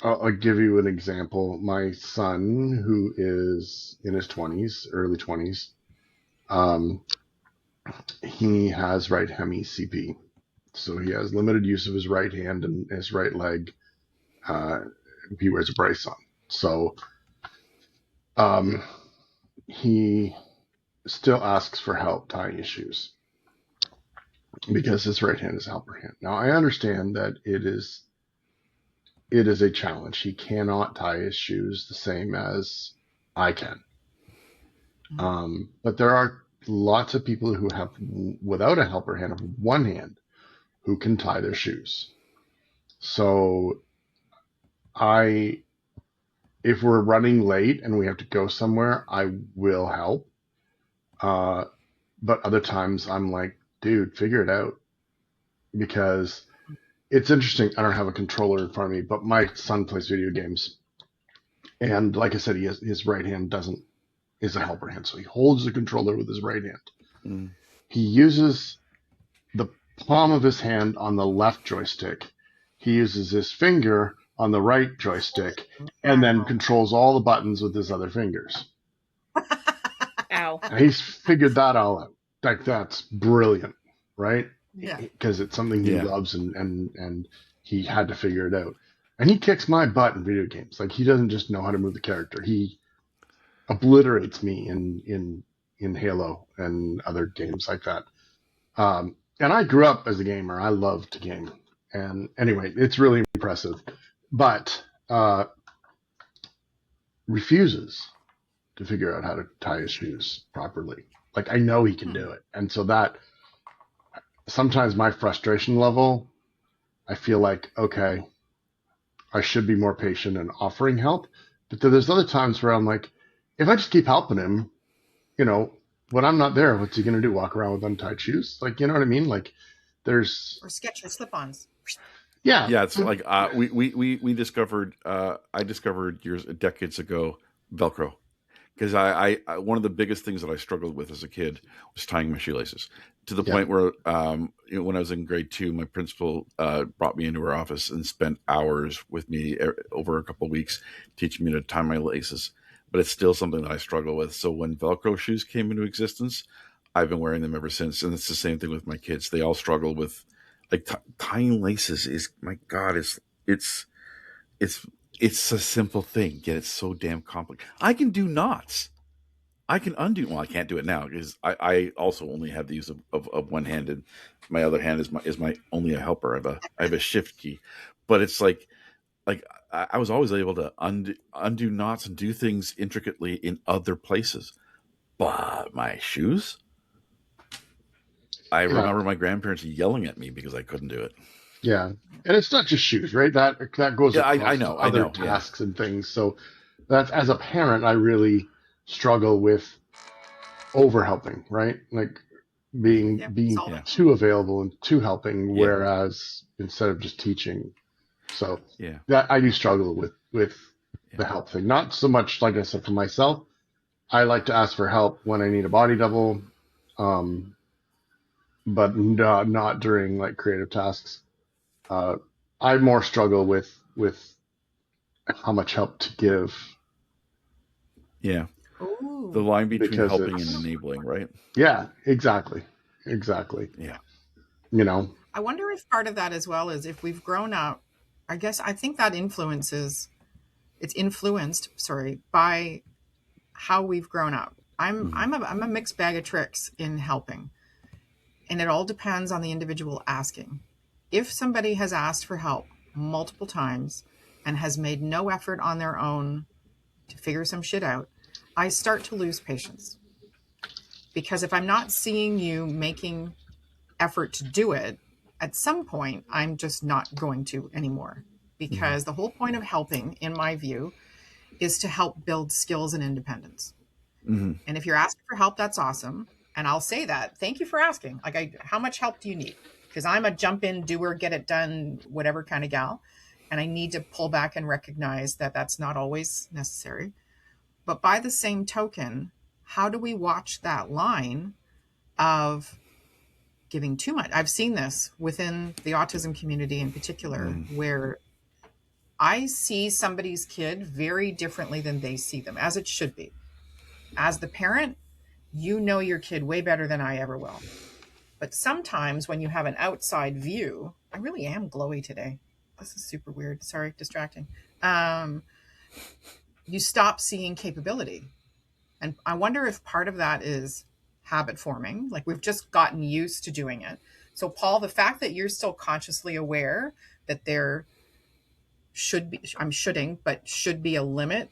I'll give you an example. My son, who is in his 20s, early 20s, he has right hemi-CP. So he has limited use of his right hand and his right leg. He wears a brace on. So he still asks for help tying his shoes because his right hand is helper hand. Now, I understand that it is a challenge. He cannot tie his shoes the same as I can. But there are lots of people who have, without a helper hand, of one hand, who can tie their shoes. So I if we're running late and we have to go somewhere, I will help. But other times I'm like, dude, figure it out. Because it's interesting. I don't have a controller in front of me, but my son plays video games. And like I said, his right hand is a helper hand. So he holds the controller with his right hand. Mm. He uses the palm of his hand on the left joystick. He uses his finger on the right joystick and then controls all the buttons with his other fingers. Ow. And he's figured that all out. Like, that's brilliant, right? Yeah. Because it's something he loves and he had to figure it out. And he kicks my butt in video games. Like, he doesn't just know how to move the character. He obliterates me in Halo and other games like that. And I grew up as a gamer. I loved to game. And anyway, it's really impressive. But refuses to figure out how to tie his shoes properly. Like, I know he can do it. And so that sometimes my frustration level, I feel like, okay, I should be more patient in offering help. But then there's other times where I'm like, if I just keep helping him, you know, when I'm not there, what's he going to do? Walk around with untied shoes? Like, you know what I mean? Like, there's... Or Skechers slip-ons. Yeah. Yeah, it's like we discovered, I discovered decades ago, Velcro. Because I one of the biggest things that I struggled with as a kid was tying my shoelaces, to the point where when I was in grade 2, my principal brought me into her office and spent hours with me over a couple of weeks teaching me to tie my laces. But it's still something that I struggle with. So when Velcro shoes came into existence, I've been wearing them ever since. And it's the same thing with my kids. They all struggle with, like, tying laces is, my God, it's a simple thing, yet it's so damn complicated. I can do knots. I can undo. Well, I can't do it now because I also only have the use of one hand, and my other hand is my only a helper. I have a shift key, but it's like I was always able to undo knots and do things intricately in other places. But my shoes, I remember my grandparents yelling at me because I couldn't do it. Yeah, and it's not just shoes, right? That goes across I know, other tasks and things. So that's, as a parent, I really struggle with over helping, right? Like being too available and too helping, whereas instead of just teaching. So that I do struggle with the help thing. Not so much, like I said, for myself. I like to ask for help when I need a body double, but not during like creative tasks. I more struggle with how much help to give. Yeah. Ooh. The line between helping and enabling, right? Yeah, exactly. Yeah. You know, I wonder if part of that as well is if we've grown up, I think that it's influenced by how we've grown up. I'm a mixed bag of tricks in helping. And it all depends on the individual asking. If somebody has asked for help multiple times and has made no effort on their own to figure some shit out, I start to lose patience. Because if I'm not seeing you making effort to do it, at some point, I'm just not going to anymore. Because the whole point of helping, in my view, is to help build skills and independence. Mm-hmm. And if you're asking for help, that's awesome. And I'll say that. Thank you for asking. Like, how much help do you need? Because I'm a jump in, doer, get it done, whatever kind of gal. And I need to pull back and recognize that that's not always necessary. But by the same token, how do we watch that line of giving too much? I've seen this within the autism community in particular, where I see somebody's kid very differently than they see them, as it should be. As the parent, you know your kid way better than I ever will. But sometimes when you have an outside view, I really am glowy today. This is super weird. Sorry, distracting. You stop seeing capability. And I wonder if part of that is habit forming. Like, we've just gotten used to doing it. So Paul, the fact that you're still consciously aware that there should be, should be a limit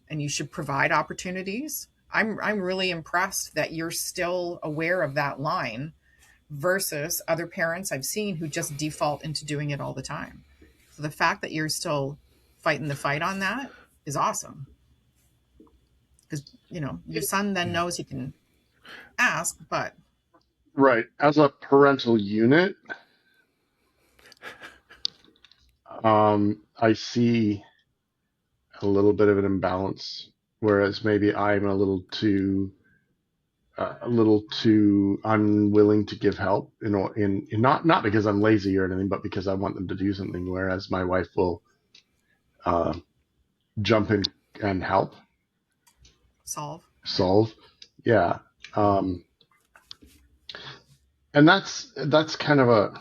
and you should provide opportunities. I'm really impressed that you're still aware of that line versus other parents I've seen who just default into doing it all the time. So the fact that you're still fighting the fight on that is awesome. Because, your son then knows he can ask, but Right. As a parental unit, I see a little bit of an imbalance, whereas maybe I'm a little too unwilling to give help, in not because I'm lazy or anything, but because I want them to do something. Whereas my wife will uh, jump in and help solve. Yeah. And that's kind of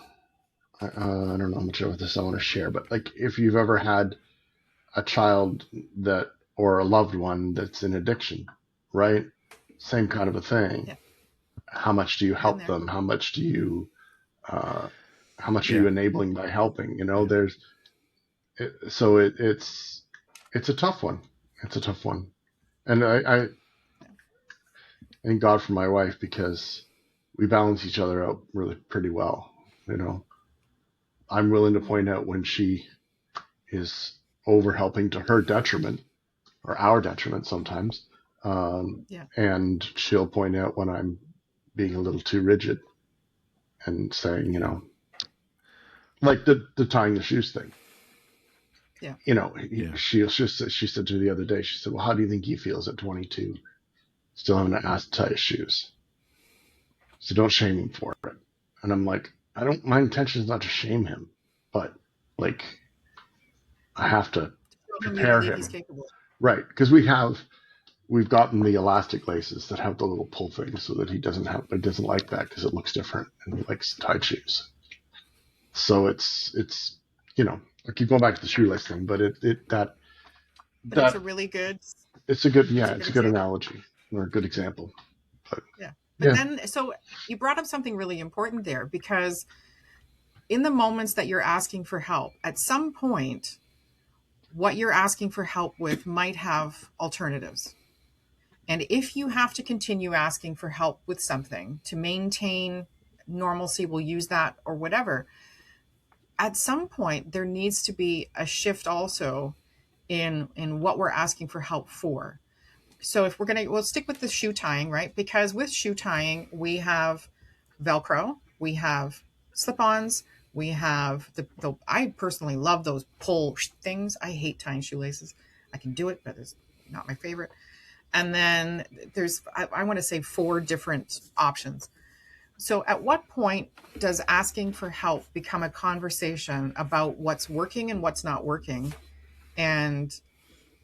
I don't know how much of this I want to share, but like if you've ever had a child that or a loved one that's in addiction, right? Same kind of a thing. Yeah. How much do you help them? How much do you are you enabling by helping? It's a tough one. It's a tough one, and I thank God for my wife because we balance each other out really pretty well. I'm willing to point out when she is over helping to her detriment or our detriment sometimes. And she'll point out when I'm being a little too rigid and saying, like the tying the shoes thing. Yeah. She said to me the other day, she said, well, how do you think he feels at 22? Still having to ask to tie his shoes. So don't shame him for it. And I'm like, my intention is not to shame him, but like, I have to prepare him. Right. Because we've gotten the elastic laces that have the little pull things so that he doesn't like that because it looks different and he likes tied shoes. So it's I keep going back to the shoelace thing, but it's a really good. It's a good analogy or a good example. But then, so you brought up something really important there, because in the moments that you're asking for help, at some point, what you're asking for help with might have alternatives. And if you have to continue asking for help with something to maintain normalcy, we'll use that or whatever, at some point there needs to be a shift also in what we're asking for help for. So if we'll stick with the shoe tying, right? Because with shoe tying, we have Velcro, we have slip-ons, we have I personally love those pull things. I hate tying shoelaces. I can do it, but it's not my favorite. And then there's, I want to say 4 different options. So at what point does asking for help become a conversation about what's working and what's not working, and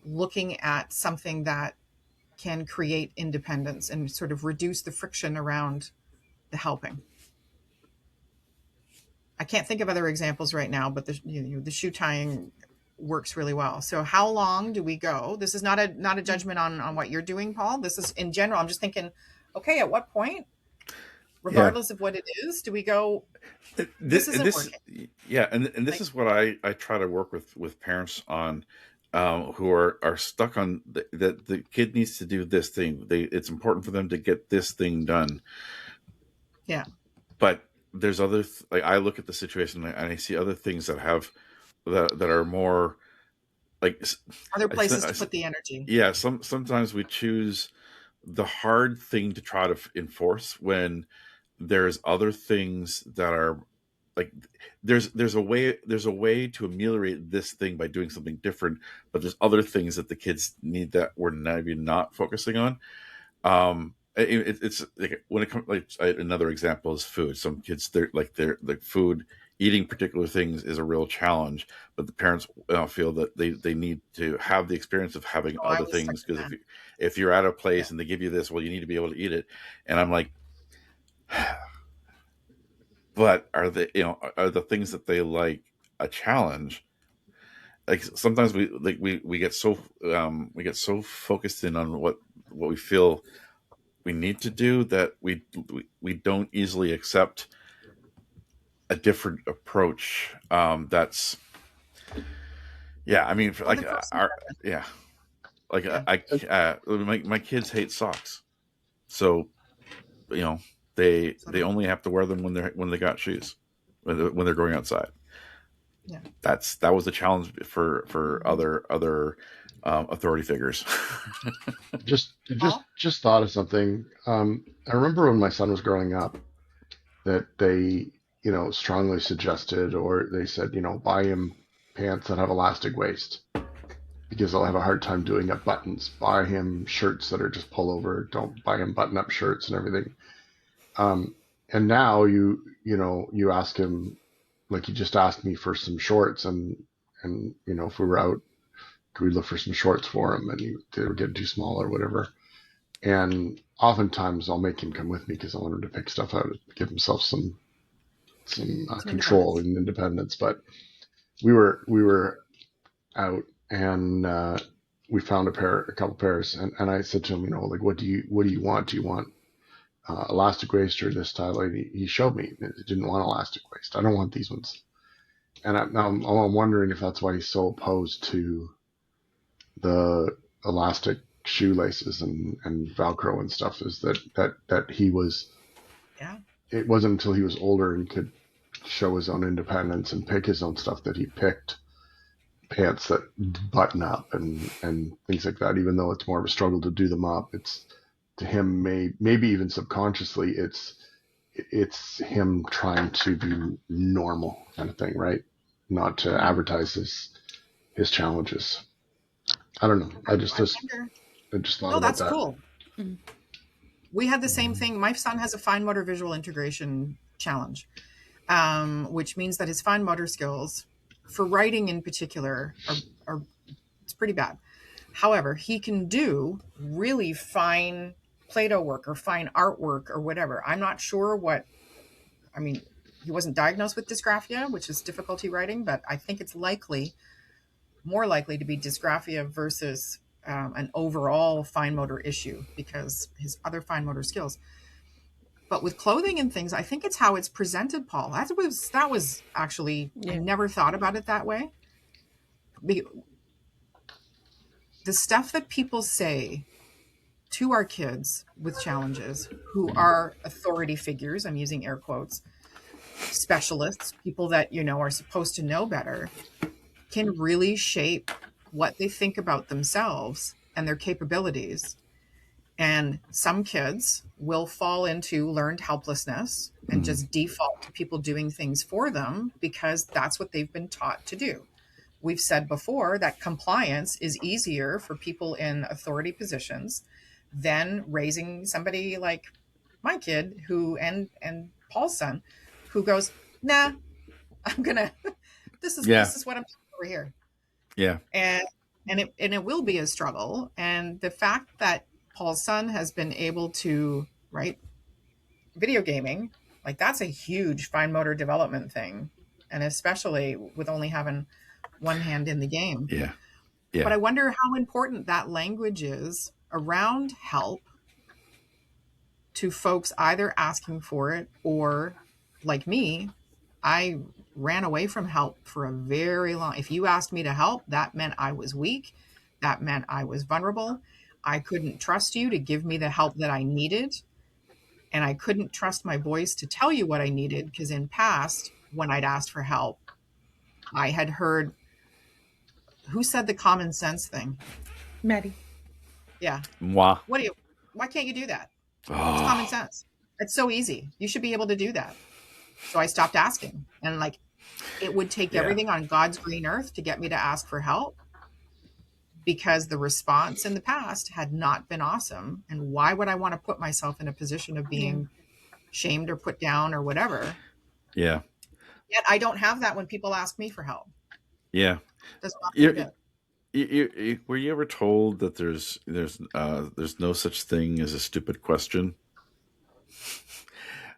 looking at something that can create independence and sort of reduce the friction around the helping? I can't think of other examples right now, but the shoe tying works really well. So how long do we go? This is not a judgment on what you're doing, Paul. This is in general. I'm just thinking, okay, at what point, regardless of what it is, do we go, this isn't working? Yeah. And this is what I try to work with parents on, who are stuck on that the kid needs to do this thing. It's important for them to get this thing done. Yeah. But there's other, like I look at the situation and I see other things that are more like other places to put the energy. Yeah. Sometimes we choose the hard thing to try to enforce when there's other things that are like, there's a way to ameliorate this thing by doing something different, but there's other things that the kids need that we're maybe not focusing on. It's like when it comes, like another example is food. Some kids, they're like food, eating particular things is a real challenge, but the parents feel that they need to have the experience of having other things, because if you're at a place and they give you this, well, you need to be able to eat it. And I'm like, but are the things that they like a challenge? Like sometimes we get so focused in on what we feel we need to do that we don't easily accept a different approach. That's I mean, my kids hate socks, so they only have to wear them when they got shoes, when they're going outside. Yeah. That was the challenge for other authority figures. Just thought of something. I remember when my son was growing up that they, strongly suggested, or they said, buy him pants that have elastic waist because they'll have a hard time doing up buttons. Buy him shirts that are just pullover. Don't buy him button-up shirts and everything. And now you ask him, like, he just asked me for some shorts, and if we were out, could we look for some shorts for him, and they were getting too small or whatever. And oftentimes I'll make him come with me because I want him to pick stuff out, give himself some control and independence. But we were out, and we found a couple pairs, and I said to him, like, what do you want? Do you want elastic waist or this style? And he showed me. He didn't want elastic waist. I don't want these ones. And I'm wondering if that's why he's so opposed to the elastic shoelaces and Velcro and stuff, is that he was. Yeah. It wasn't until he was older and could show his own independence and pick his own stuff that he picked pants that button up and things like that. Even though it's more of a struggle to do them up, it's to him maybe even subconsciously it's him trying to be normal kind of thing, right? Not to advertise his challenges. I don't know. I just thought about that's that. Cool. Mm-hmm. We had the same thing. My son has a fine motor visual integration challenge, which means that his fine motor skills for writing in particular are it's pretty bad. However, he can do really fine Play-Doh work or fine artwork or whatever. I'm not sure he wasn't diagnosed with dysgraphia, which is difficulty writing, but I think it's more likely to be dysgraphia versus an overall fine motor issue because his other fine motor skills. But with clothing and things, I think it's how it's presented, Paul. That was actually, I never thought about it that way. The stuff that people say to our kids with challenges who are authority figures, I'm using air quotes, specialists, people that, are supposed to know better, can really shape what they think about themselves and their capabilities. And some kids will fall into learned helplessness and just default to people doing things for them because that's what they've been taught to do. We've said before that compliance is easier for people in authority positions than raising somebody like my kid and Paul's son who goes, nah, I'm gonna, this is what I'm doing over here. Yeah. And it will be a struggle. And the fact that Paul's son has been able to, right, video gaming, like that's a huge fine motor development thing. And especially with only having one hand in the game. Yeah. But I wonder how important that language is around help to folks either asking for it or, like me, I ran away from help for a very long. If you asked me to help, that meant I was weak. That meant I was vulnerable. I couldn't trust you to give me the help that I needed. And I couldn't trust my voice to tell you what I needed because in past, when I'd asked for help, I had heard, who said the common sense thing? Maddie. Yeah. Moi. Why can't you do that? It's common sense. It's so easy. You should be able to do that. So I stopped asking. And it would take everything on God's green earth to get me to ask for help because the response in the past had not been awesome. And why would I want to put myself in a position of being shamed or put down or whatever? Yeah. Yet I don't have that when people ask me for help. Yeah. That's not were you ever told that there's no such thing as a stupid question?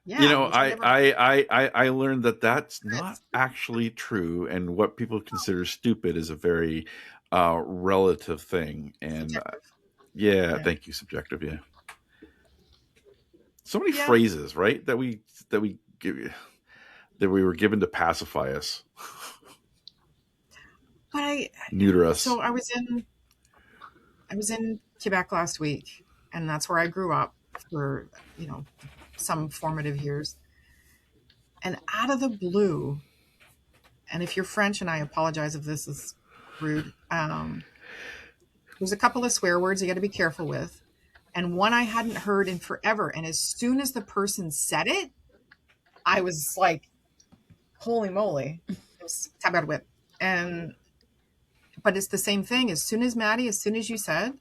Yeah, I learned that that's not actually true, and what people consider stupid is a very relative thing. And thank you, subjective. Yeah, so many phrases, right, that we were given to pacify us. But neuter us. So I was in Quebec last week, and that's where I grew up for some formative years. And out of the blue, and if you're French, and I apologize if this is rude, there's a couple of swear words you got to be careful with. And one I hadn't heard in forever. And as soon as the person said it, I was like, holy moly. It was tabarouette. But it's the same thing. As soon as you said,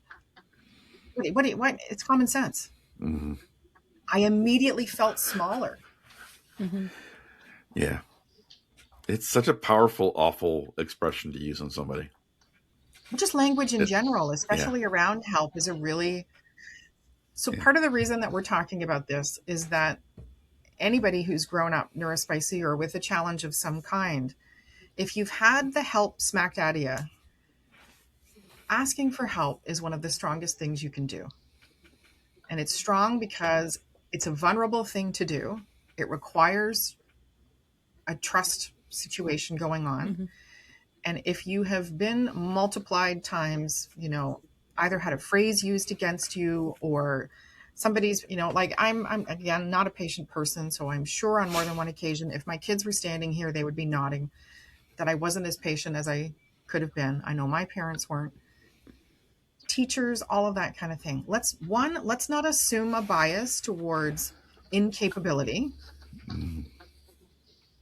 what? It's common sense. Mm-hmm. I immediately felt smaller. Mm-hmm. Yeah. It's such a powerful, awful expression to use on somebody. Just language in general, especially around help, is a really... So part of the reason that we're talking about this is that anybody who's grown up neurospicy or with a challenge of some kind, if you've had the help smacked out of you, asking for help is one of the strongest things you can do. And it's strong because it's a vulnerable thing to do. It requires a trust situation going on. Mm-hmm. And if you have been multiplied times, either had a phrase used against you or somebody's, like I'm again, not a patient person. So I'm sure on more than one occasion, if my kids were standing here, they would be nodding that I wasn't as patient as I could have been. I know my parents weren't. Teachers, all of that kind of thing. Let's not assume a bias towards incapability. Mm-hmm.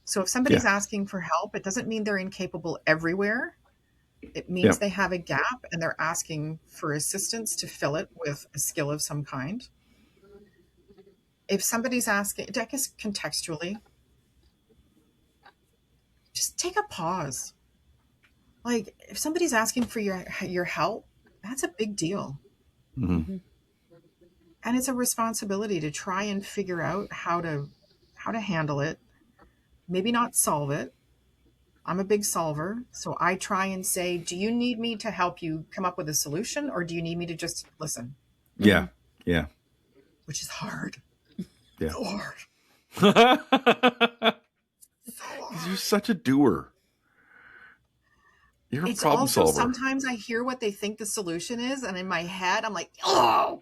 So if somebody's asking for help, it doesn't mean they're incapable everywhere. It means they have a gap and they're asking for assistance to fill it with a skill of some kind. If somebody's asking, I guess contextually, just take a pause. Like if somebody's asking for your help, that's a big deal. Mm-hmm. And it's a responsibility to try and figure out how to handle it. Maybe not solve it. I'm a big solver, so I try and say, do you need me to help you come up with a solution, or do you need me to just listen? Yeah, yeah. Which is hard. Yeah. So hard. You're such a doer. You're a problem solver. Sometimes I hear what they think the solution is, and in my head, I'm like, oh!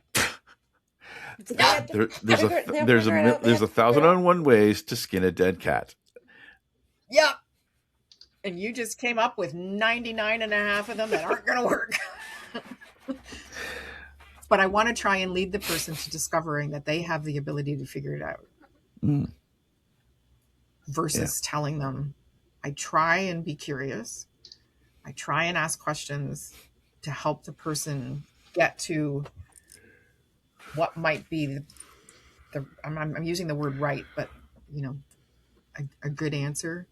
There's 1,001 ways to skin a dead cat. Yep. And you just came up with 99.5 of them that aren't going to work. But I want to try and lead the person to discovering that they have the ability to figure it out. Mm. Versus telling them, I try and be curious. I try and ask questions to help the person get to what might be I'm using the word right, but a good answer.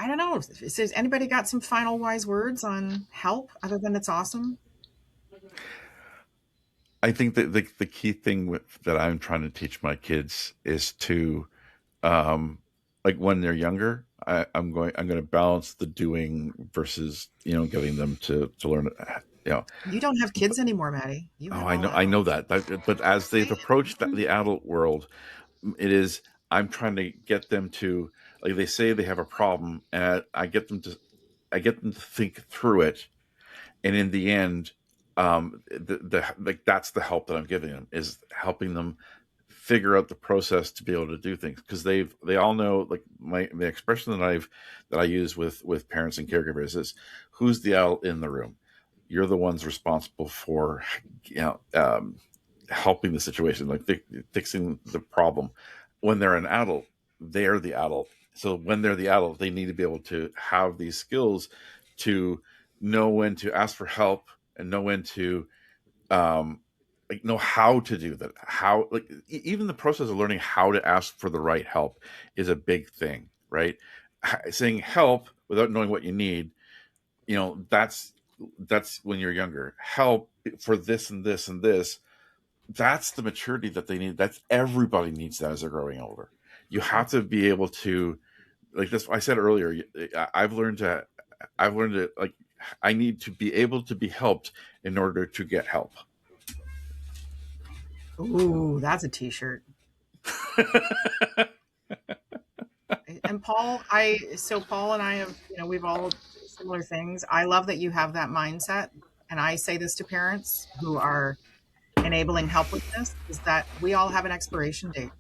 I don't know. Has anybody got some final wise words on help other than it's awesome? I think that the key thing that I'm trying to teach my kids is to, like when they're younger, I'm going to balance the doing versus getting them to learn. You don't have kids anymore, Maddie. I know that. But as they've approached the adult world, I'm trying to get them to, like they say they have a problem, and I get them to think through it, and in the end, that's the help that I'm giving them, is helping them figure out the process to be able to do things, because they all know, like the expression that I use with parents and caregivers is, who's the adult in the room? You're the ones responsible for helping the situation, like fixing the problem. When they're an adult, they're the adult. So when they're the adult, they need to be able to have these skills to know when to ask for help and know when to know how to do that. How, like, even the process of learning how to ask for the right help is a big thing, right? Saying help without knowing what you need, that's when you're younger. Help for this and this and this. That's the maturity that they need. Everybody needs that as they're growing older. You have to be able to, like this, I said earlier, I've learned to, like, I need to be able to be helped in order to get help. Ooh, that's a t-shirt. And Paul and I have, we've all similar things. I love that you have that mindset. And I say this to parents who are enabling helplessness, is that we all have an expiration date.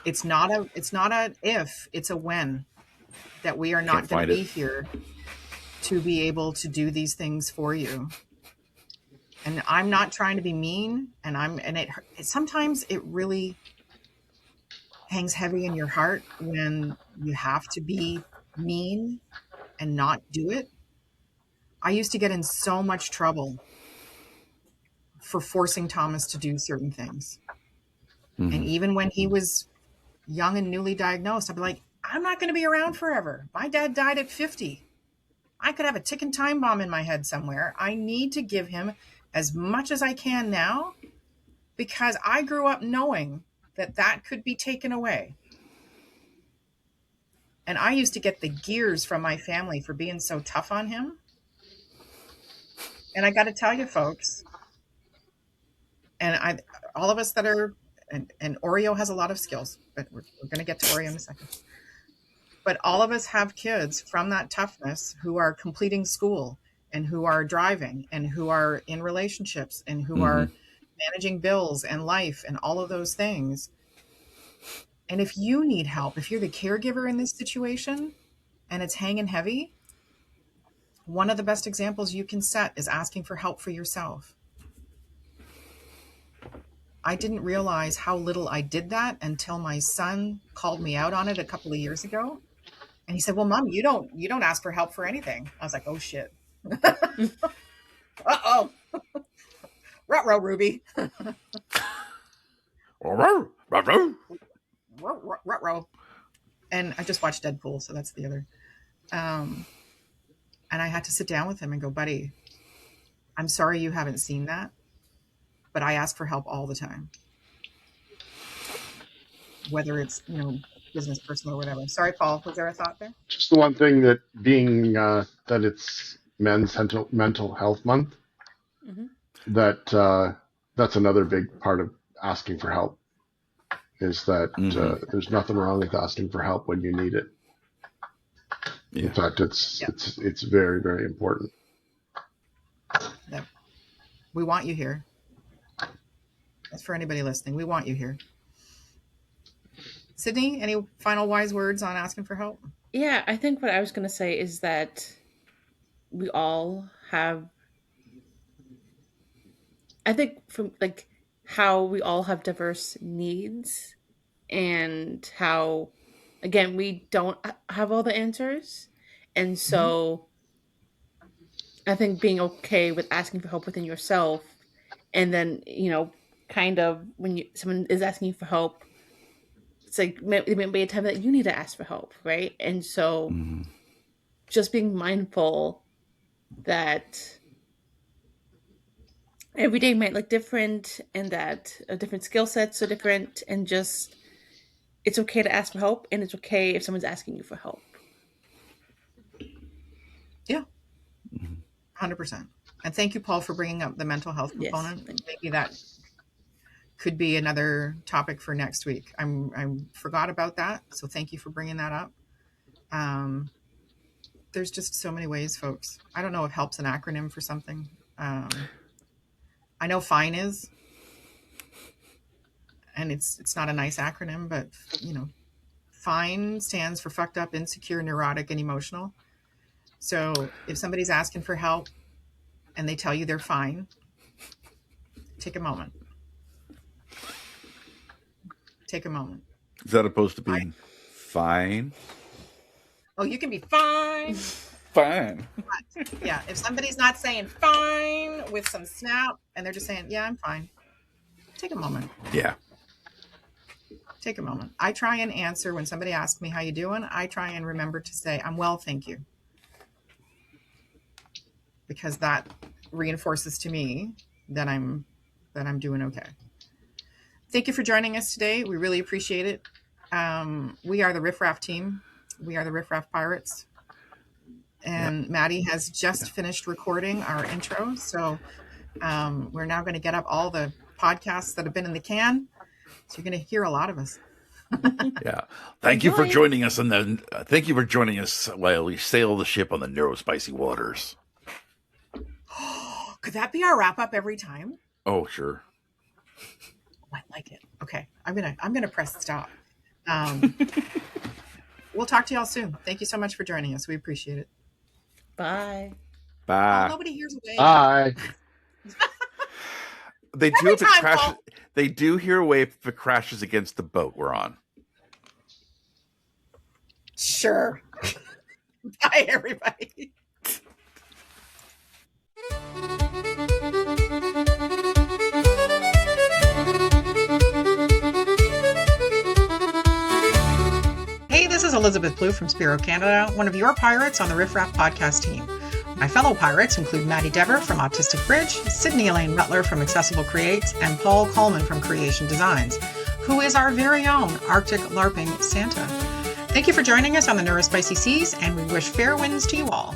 It's not a if, it's a when, that we are not going to be here to be able to do these things for you. And I'm not trying to be mean, sometimes it really hangs heavy in your heart when you have to be mean and not do it. I used to get in so much trouble for forcing Thomas to do certain things. Mm-hmm. And even when he was young and newly diagnosed, I'd be like, I'm not going to be around forever. My dad died at 50. I could have a ticking time bomb in my head somewhere. I need to give him as much as I can now, because I grew up knowing that could be taken away. And I used to get the gears from my family for being so tough on him. And I got to tell you, folks, and all of us that are, and Oreo has a lot of skills, but we're going to get to Oreo in a second. But all of us have kids from that toughness who are completing school and who are driving and who are in relationships and who are managing bills and life and all of those things. And if you need help, if you're the caregiver in this situation and it's hanging heavy, one of the best examples you can set is asking for help for yourself. I didn't realize how little I did that until my son called me out on it a couple of years ago. And he said, well, Mom, you don't ask for help for anything. I was like, oh shit. Uh-oh. Ruh-roh, Ruby. Ruh-roh. And I just watched Deadpool, so that's the other. And I had to sit down with him and go, buddy, I'm sorry you haven't seen that, but I ask for help all the time. Whether it's, business, personal, or whatever. Sorry, Paul, was there a thought there? Just the one thing, that being that it's Men's Mental Health Month, that's another big part of asking for help, is that there's nothing wrong with asking for help when you need it. Yeah. In fact, it's very, very important. Yep. We want you here. That's for anybody listening. We want you here. Sydney, any final wise words on asking for help? Yeah, I think what I was going to say is that we all have, I think from how we all have diverse needs, and how, again, we don't have all the answers. And so I think being okay with asking for help within yourself, and then, kind of when someone is asking you for help, it's like it may be a time that you need to ask for help, right? And so just being mindful that every day might look different, and that different skill sets are different, and just it's okay to ask for help, and it's okay if someone's asking you for help. Yeah, 100%. And thank you, Paul, for bringing up the mental health component. Yes. Maybe that could be another topic for next week. I forgot about that, so thank you for bringing that up. There's just so many ways, folks. I don't know if help's an acronym for something. I know FINE is, and it's not a nice acronym, but FINE stands for fucked up, insecure, neurotic, and emotional. So if somebody's asking for help and they tell you they're fine, take a moment. Take a moment. Is that opposed to being fine? Oh, you can be fine. Fine. Yeah, if somebody's not saying fine with some snap and they're just saying, yeah, I'm fine, take a moment. Yeah. Take a moment. I try and answer when somebody asks me how you doing. I try and remember to say, I'm well, thank you. Because that reinforces to me that I'm doing okay. Thank you for joining us today. We really appreciate it. We are the Riff Raff team. We are the Riff Raff Pirates. And Maddie has just finished recording our intro. So we're now going to get up all the podcasts that have been in the can. So you're going to hear a lot of us. Yeah. Thank you for joining us. Thank you for joining us while we sail the ship on the neurospicy waters. Could that be our wrap up every time? Oh, sure. I like it. Okay. I'm gonna press stop. We'll talk to y'all soon. Thank you so much for joining us. We appreciate it. Bye. Bye. Oh, nobody hears away. Bye. They do Every if it time, crashes. Paul. They do hear a wave if it crashes against the boat we're on. Sure. Bye, everybody. Hey, this is Elizabeth Blue from Spiro Canada, one of your pirates on the Riff Raff podcast team. My fellow pirates include Maddie Dever from Autistic Bridge, Sydney Elaine Butler from Accessible Creates, and Paul Coleman from Creation Designs, who is our very own Arctic LARPing Santa. Thank you for joining us on the Neurospicy Seas, and we wish fair winds to you all.